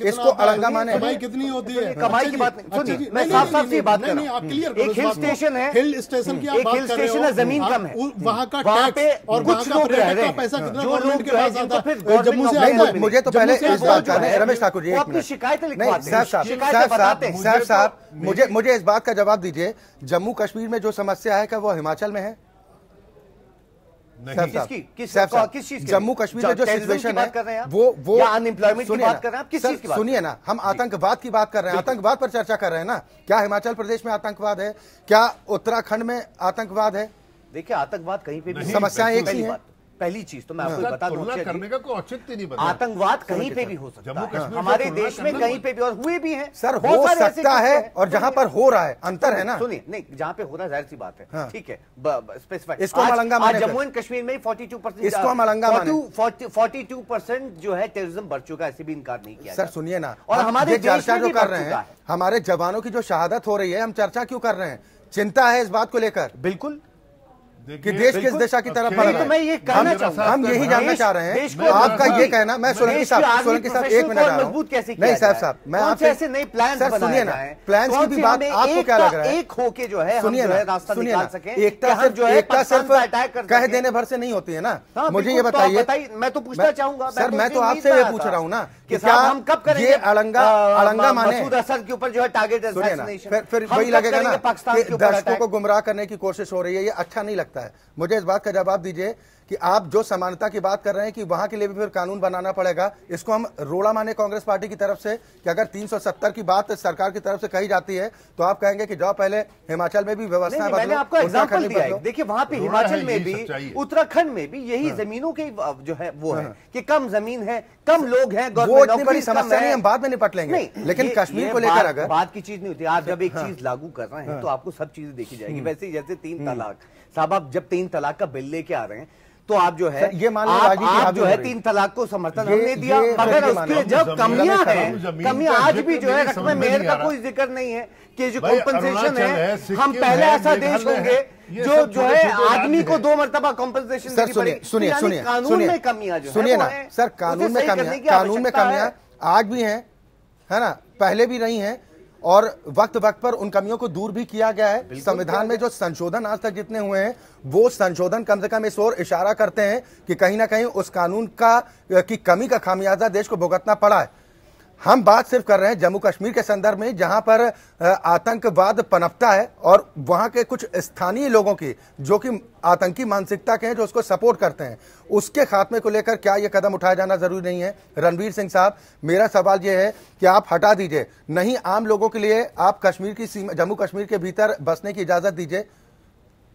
इसको अलंगा माने। कमाई कितनी होती है? कमाई की बात नहीं, सुनिए, मैं साफ साफ से बात कर रहा हूं। एक हिल स्टेशन है, हिल स्टेशन की एक हिल स्टेशन है, जमीन कम है, वहां का टैक्स और कुछ लोग रह रहे हैं, पैसा कितना जो गवर्नमेंट के पास आता है? जम्मू से मुझे तो पहले इस बात का है, रमेश ठाकुर जी, अपनी शिकायतें लिखवाते हैं। साहब, मुझे इस बात का जवाब दीजिए, जम्मू कश्मीर में जो समस्या है क्या वो हिमाचल में है? किस चीज? जम्मू कश्मीर में जो सिचुएशन है वो अनएम्प्लॉयमेंट की बात कर रहे हैं आप? किस चीज की बात? सुनिए ना, हम आतंकवाद की बात कर रहे हैं, आतंकवाद पर चर्चा कर रहे हैं ना। क्या हिमाचल प्रदेश में आतंकवाद है? क्या उत्तराखंड में आतंकवाद है? देखिए, आतंकवाद कहीं पे भी समस्याएं एक ही हैं। पहली चीज तो मैं आपको बता दूं, तुलना करने का कोई औचित्य नहीं बता। आतंकवाद कहीं पे भी हो सकता है, हमारे देश में कहीं पे भी, और हुए भी हैं सर, हो सकता है, और जहां पर हो रहा है अंतर है ना। सुनिए, नहीं जहां पे हो रहा है जाहिर सी बात है, ठीक है, स्पेसिफाई इसको मलंगा माने, जम्मू एंड कश्मीर में 42%, इसको मलंगा माने, 42% जो है टेररिज्म बढ़ चुका है, ऐसे भी इनकार नहीं किया। सर सुनिए ना, और हमारे चर्चा जो कर रहे हैं, हमारे जवानों की जो शहादत हो रही है, हम चर्चा क्यों कर रहे हैं? चिंता है इस बात को लेकर? बिल्कुल, कि देश किस दिशा की तरफ बढ़ रहा है। मैं ये कहना चाहूंगा, हम यही जानना चाह रहे हैं आपका ये कहना। मैं सोलंकी साहब एक मिनट आ रहा हूं। नहीं साहब मैं आपसे ऐसे नए प्लान, सर सुनिए ना, प्लान की भी बात आपको क्या लग रहा है? एक होके जो है, सुनिए ना, सुनिए ना, एकता सिर्फ कह देने भर से नहीं होती है ना। मुझे ये बताइए, मैं तो पूछना चाहूंगा सर, मैं तो आपसे ये पूछ रहा हूँ ना कि क्या हम कब करेंगे अलंगा माने मसूद अजहर के ऊपर जो है टारगेट असैसिनेशन, फिर वही लगेगा ना कि दर्शकों को गुमराह करने की कोशिश हो रही है। ये अच्छा नहीं लगता है मुझे। इस बात का जवाब दीजिए कि आप जो समानता की बात कर रहे हैं कि वहां के लिए भी फिर कानून बनाना पड़ेगा, इसको हम रोड़ा माने कांग्रेस पार्टी की तरफ से कि अगर 370 की बात सरकार की तरफ से कही जाती है तो आप कहेंगे कि जाओ पहले हिमाचल में भी व्यवस्था मैंने आपको एग्जांपल दिया है। देखिए वहां पे हिमाचल में भी, उत्तराखंड में भी यही जमीनों के जो है वो है कि कम जमीन है, कम लोग हैं, वो इतनी बड़ी समस्या नहीं, हम बाद में निपट लेंगे। लेकिन कश्मीर को लेकर अगर बात की चीज नहीं होती, आप जब एक चीज लागू कर रहे हैं तो आपको सब चीजें देखी जाएगी। वैसे ही जैसे 3 तलाक, साहब आप जब 3 तलाक का बिल लेके आ रहे हैं तो आप जो है ये आप जो है 3 तलाक को समर्थन हमने दिया, मगर उसके जब कमियां हैं, कमियां आज भी जो है रकम मेयर का कोई जिक्र नहीं है कि जो कॉम्पनसेशन है, हम पहले ऐसा देश होंगे जो है आदमी को 2 मरतबा कॉम्पनसेशन। सर सुनिए कानून में कमियां जो सुनिए ना सर, कानून में कमियां आज भी हैं, है ना, पहले भी रही हैं, और वक्त वक्त पर उन कमियों को दूर भी किया गया है। संविधान में जो संशोधन आज तक जितने हुए हैं वो संशोधन कम से कम इस ओर इशारा करते हैं कि कहीं ना कहीं उस कानून की कमी का खामियाजा देश को भुगतना पड़ा है। हम बात सिर्फ कर रहे हैं जम्मू कश्मीर के संदर्भ में, जहां पर आतंकवाद पनपता है और वहां के कुछ स्थानीय लोगों की जो कि आतंकी मानसिकता के हैं, जो उसको सपोर्ट करते हैं, उसके खात्मे को लेकर क्या यह कदम उठाया जाना जरूरी नहीं है? रणवीर सिंह साहब, मेरा सवाल यह है कि आप हटा दीजिए, नहीं आम लोगों के लिए आप कश्मीर की सीमा, जम्मू कश्मीर के भीतर बसने की इजाजत दीजिए,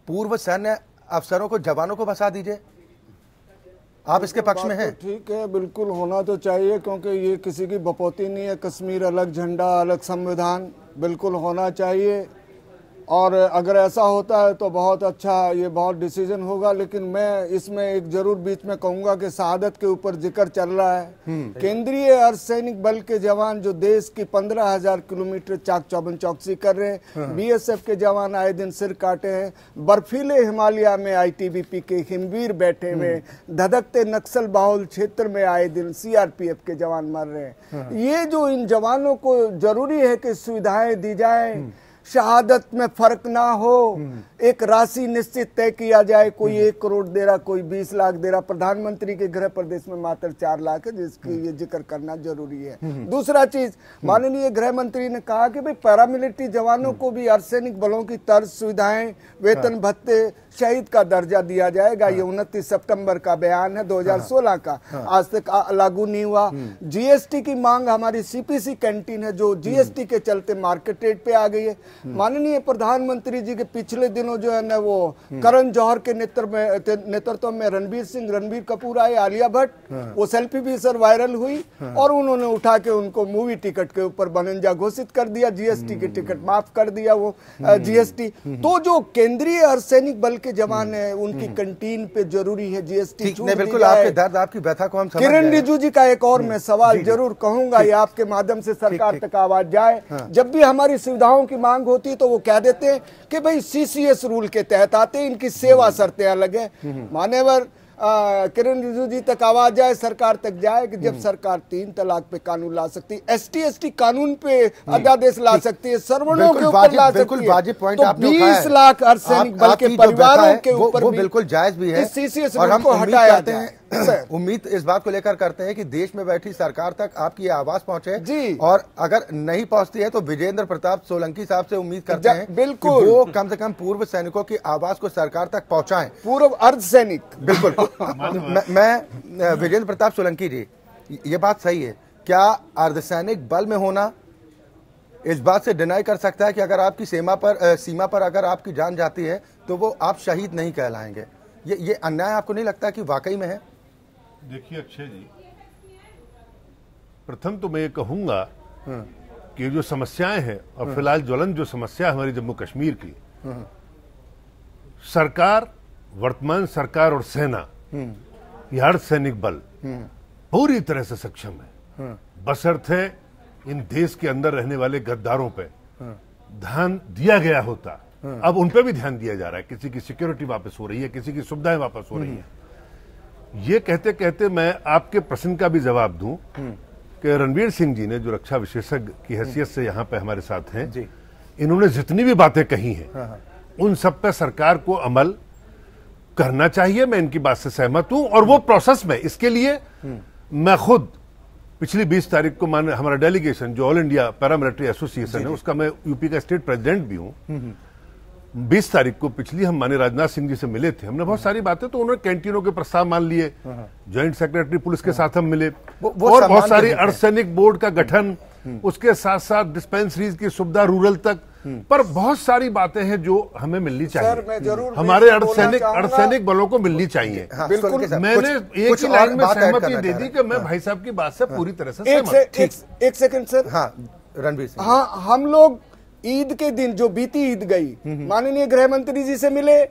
पूर्व सैन्य अफसरों को, जवानों को बसा दीजिए। आप इसके पक्ष में हैं? ठीक है, बिल्कुल होना तो चाहिए, क्योंकि ये किसी की बपौती नहीं है। कश्मीर अलग झंडा, अलग संविधान, बिल्कुल होना चाहिए। और अगर ऐसा होता है तो बहुत अच्छा, ये बहुत डिसीजन होगा। लेकिन मैं इसमें एक जरूर बीच में कहूंगा कि शहादत के ऊपर जिक्र चल रहा है। केंद्रीय अर्धसैनिक बल के जवान जो देश की 15,000 किलोमीटर चाक चौबंद चौकसी कर रहे हैं, बीएसएफ के जवान आए दिन सिर काटे हैं, बर्फीले हिमालय में आईटीबीपी के हिमवीर बैठे हुए, धधकते नक्सल बाहुल क्षेत्र में आए दिन सीआरपीएफ के जवान मर रहे हैं। ये जो इन जवानों को जरूरी है कि सुविधाएं दी जाए, शहादत में फर्क ना हो, एक राशि निश्चित तय किया जाए, कोई 1 करोड़ दे रहा, कोई 20 लाख दे रहा। प्रधानमंत्री के गृह प्रदेश में मात्र 4 लाख है, जिसकी ये जिक्र करना जरूरी है। दूसरा चीज, माननीय गृह मंत्री ने कहा कि भाई पैरामिलिट्री जवानों को भी अर्धसैनिक बलों की तर्ज सुविधाएं, वेतन भत्ते, शहीद का दर्जा दिया जाएगा। ये 29 सितंबर का बयान है 2016 का, आज तक लागू नहीं हुआ। जीएसटी की मांग, हमारी सीपीसी कैंटीन है जो जीएसटी के चलते मार्केट रेट पे आ गई है। माननीय प्रधानमंत्री जी के पिछले दिनों जो है ना वो करण जौहर के नेतृत्व में रणबीर कपूर आए, आलिया भट्ट, वो सेल्फी भी सर वायरल हुई और उन्होंने उठा के उनको मूवी टिकट के ऊपर बनंजा घोषित कर दिया, जीएसटी के टिकट माफ कर दिया वो जीएसटी। तो जो केंद्रीय अर्धसैनिक बल के जवान है उनकी कैंटीन पे जरूरी है जीएसटी छूट दी बिल्कुल जाए। आपके दर्द, आपकी व्यथा को हम समझ किरण रिजिजू जी का एक और मैं सवाल जरूर कहूंगा, ये आपके माध्यम से सरकार तक आवाज जाए। जब भी हमारी सुविधाओं की मांग होती है तो वो कह देते हैं कि भाई सीसीएस रूल के तहत आते हैं, इनकी सेवा शर्तें अलग है। मान्यवर किरण रिजिजू जी तक आवाज जाए, सरकार तक जाए कि जब सरकार 3 तलाक पे कानून ला सकती है, एसटी कानून पे अध्यादेश ला सकती है, सर्वणों के ऊपर ला सकती है, तो 20 लाख अर्धसैनिक बल के परिवारों के ऊपर बिल्कुल जायज भी है। सीसीएस रूल को हटाया जाते हैं। उम्मीद इस बात को लेकर करते हैं कि देश में बैठी सरकार तक आपकी आवाज पहुंचे जी, और अगर नहीं पहुंचती है तो विजेंद्र प्रताप सोलंकी साहब से उम्मीद करते हैं बिल्कुल वो कम से कम पूर्व सैनिकों की आवाज को सरकार तक पहुंचाएं। पूर्व अर्धसैनिक, बिल्कुल। मैं विजेंद्र प्रताप सोलंकी जी, ये बात सही है क्या? अर्धसैनिक बल में होना इस बात से डिनाई कर सकता है कि अगर आपकी सीमा पर अगर आपकी जान जाती है तो वो आप शहीद नहीं कहलाएंगे? ये अन्याय आपको नहीं लगता कि वाकई में है? देखिए अक्षय जी, प्रथम तो मैं ये कहूंगा कि जो समस्याएं हैं और फिलहाल ज्वलन जो समस्या है हमारी जम्मू कश्मीर की, सरकार, वर्तमान सरकार और सेना, यह अर्धसैनिक बल पूरी तरह से सक्षम है, बशर्ते इन देश के अंदर रहने वाले गद्दारों पे ध्यान दिया गया होता। अब उन पे भी ध्यान दिया जा रहा है, किसी की सिक्योरिटी वापस हो रही है, किसी की सुविधाएं वापस हो रही है। ये कहते कहते मैं आपके प्रश्न का भी जवाब दूं कि रणवीर सिंह जी ने, जो रक्षा विशेषज्ञ की हैसियत से यहाँ पे हमारे साथ हैं, इन्होंने जितनी भी बातें कही हैं उन सब पे सरकार को अमल करना चाहिए। मैं इनकी बात से सहमत हूं और वो प्रोसेस में, इसके लिए मैं खुद पिछली 20 तारीख को हमारा डेलीगेशन जो ऑल इंडिया पैरामिलिट्री एसोसिएशन है, उसका मैं यूपी का स्टेट प्रेसिडेंट भी हूं। 20 तारीख को पिछली हम माननीय राजनाथ सिंह जी से मिले थे, हमने बहुत सारी बातें, तो उन्होंने कैंटीनों के प्रस्ताव मान लिए, ज्वाइंट सेक्रेटरी पुलिस के साथ हम मिले, और बहुत सारी अर्धसैनिक बोर्ड का गठन, उसके साथ साथ डिस्पेंसरीज की सुविधा रूरल तक, पर बहुत सारी बातें हैं जो हमें मिलनी चाहिए, हमारे अर्धसैनिक बलों को मिलनी चाहिए। बिल्कुल, मैंने एक ही लाइन में सहमति दे दी कि मैं भाई साहब की बात से पूरी तरह से सहमत। एक सेकंड सर। हाँ रणवीर सिंह, हाँ, हम लोग ईद के दिन, जो बीती ईद गई, माननीय गृह मंत्री जी से मिले,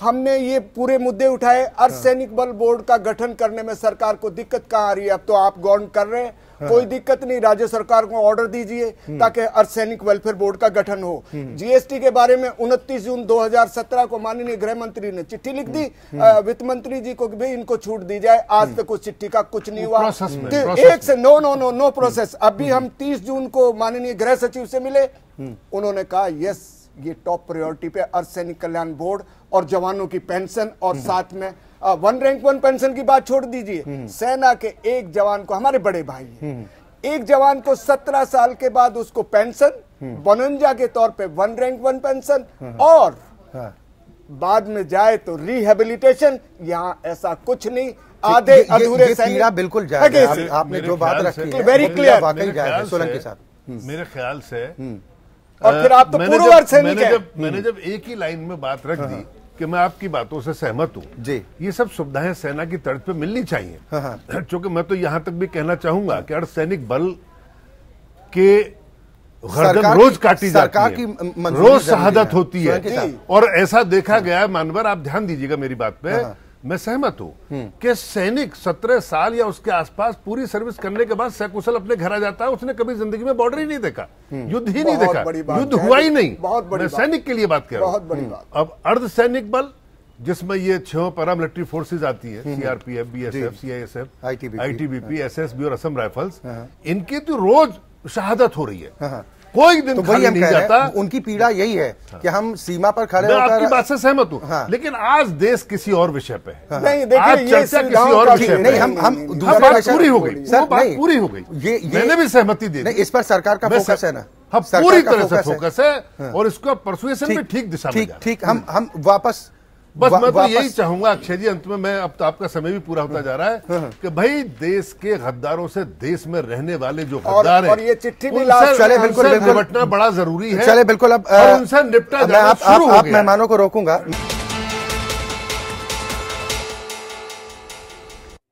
हमने ये पूरे मुद्दे उठाए। अर्धसैनिक बल बोर्ड का गठन करने में सरकार को दिक्कत कहाँ आ रही है? अब तो आप गौर कर रहे हैं, कोई दिक्कत नहीं, राज्य सरकार को ऑर्डर दीजिए ताकि अर्धसैनिक वेलफेयर बोर्ड का गठन हो। जीएसटी के बारे में 29 जून 2017 को माननीय गृह मंत्री ने चिट्ठी लिख दी, वित्त मंत्री जी को भी इनको छूट दी जाए। आज तक उस चिट्ठी का कुछ नहीं हुआ। एक से नो प्रोसेस। अभी हम 30 जून को माननीय गृह सचिव से मिले, उन्होंने कहा यस, ये टॉप प्रायोरिटी पे अर्धसैनिक कल्याण बोर्ड और जवानों की पेंशन, और साथ में 1 रैंक 1 पेंशन की बात छोड़ दीजिए, सेना के एक जवान को, हमारे बड़े भाई हैं, एक जवान को 17 साल के बाद उसको पेंशन, 52 के तौर पे 1 रैंक 1 पेंशन, और बाद में जाए तो रिहेबिलिटेशन। यहाँ ऐसा कुछ नहीं, आधे अधूरे सैनिक बिल्कुल जाए। आपने जो बात रखी है वेरी क्लियर, वाकई जाए सोलंकी साहब। मेरे ख्याल से, और फिर आप तो पूर्व सैनिक हैं। मैंने जब एक ही लाइन में बात रख दी कि मैं आपकी बातों से सहमत हूं जी, ये सब सुविधाएं सेना की तर्ज पे मिलनी चाहिए। क्योंकि मैं तो यहां तक भी कहना चाहूंगा कि अर्धसैनिक बल के गर्दन रोज काटी जाती है, रोज शहादत होती है, और ऐसा देखा गया है। मानवर, आप ध्यान दीजिएगा मेरी बात पे, मैं सहमत हूं कि सैनिक 17 साल या उसके आसपास पूरी सर्विस करने के बाद सकुशल अपने घर आ जाता है, उसने कभी जिंदगी में बॉर्डर ही नहीं देखा, युद्ध ही नहीं देखा, युद्ध हुआ ही नहीं। मैं सैनिक के लिए बात कर रहा हूं। अब अर्धसैनिक बल, जिसमें ये 6 पैरामिलिट्री फोर्सेज आती है, CRPF, BSF, CISF, ITBP, SSB और असम राइफल्स, इनकी तो रोज शहादत हो रही है, कोई दिन खाली नहीं जाता। उनकी पीड़ा यही है कि हम सीमा पर खड़े मैं होकर, आपकी बात से सहमत हूं, लेकिन आज देश किसी और विषय पे है। नहीं, देखिए, आज चर्चा किसी और विषय पे। नहीं, हम दूसरे विषय पूरी हो गई, सर, बात पूरी हो गई। मैंने भी सहमति दी। नहीं, इस पर सरकार का फोकस है ना, हम पूरी तरह से फोकस है, और इसको परसुएशन में ठीक दिशा में। ठीक, हम वापस, बस मैं तो यही चाहूंगा अक्षय जी, अंत में, मैं अब तो आपका समय भी पूरा होता जा रहा है, कि भाई देश के गद्दारों से देश में रहने वाले जो गद्दार हैं, और ये चिट्ठी भी चले बिल्कुल निपटना बड़ा जरूरी है। चले बिल्कुल, अब उनसे निपटा जाना शुरू हो गया। आप मेहमानों को रोकूंगा।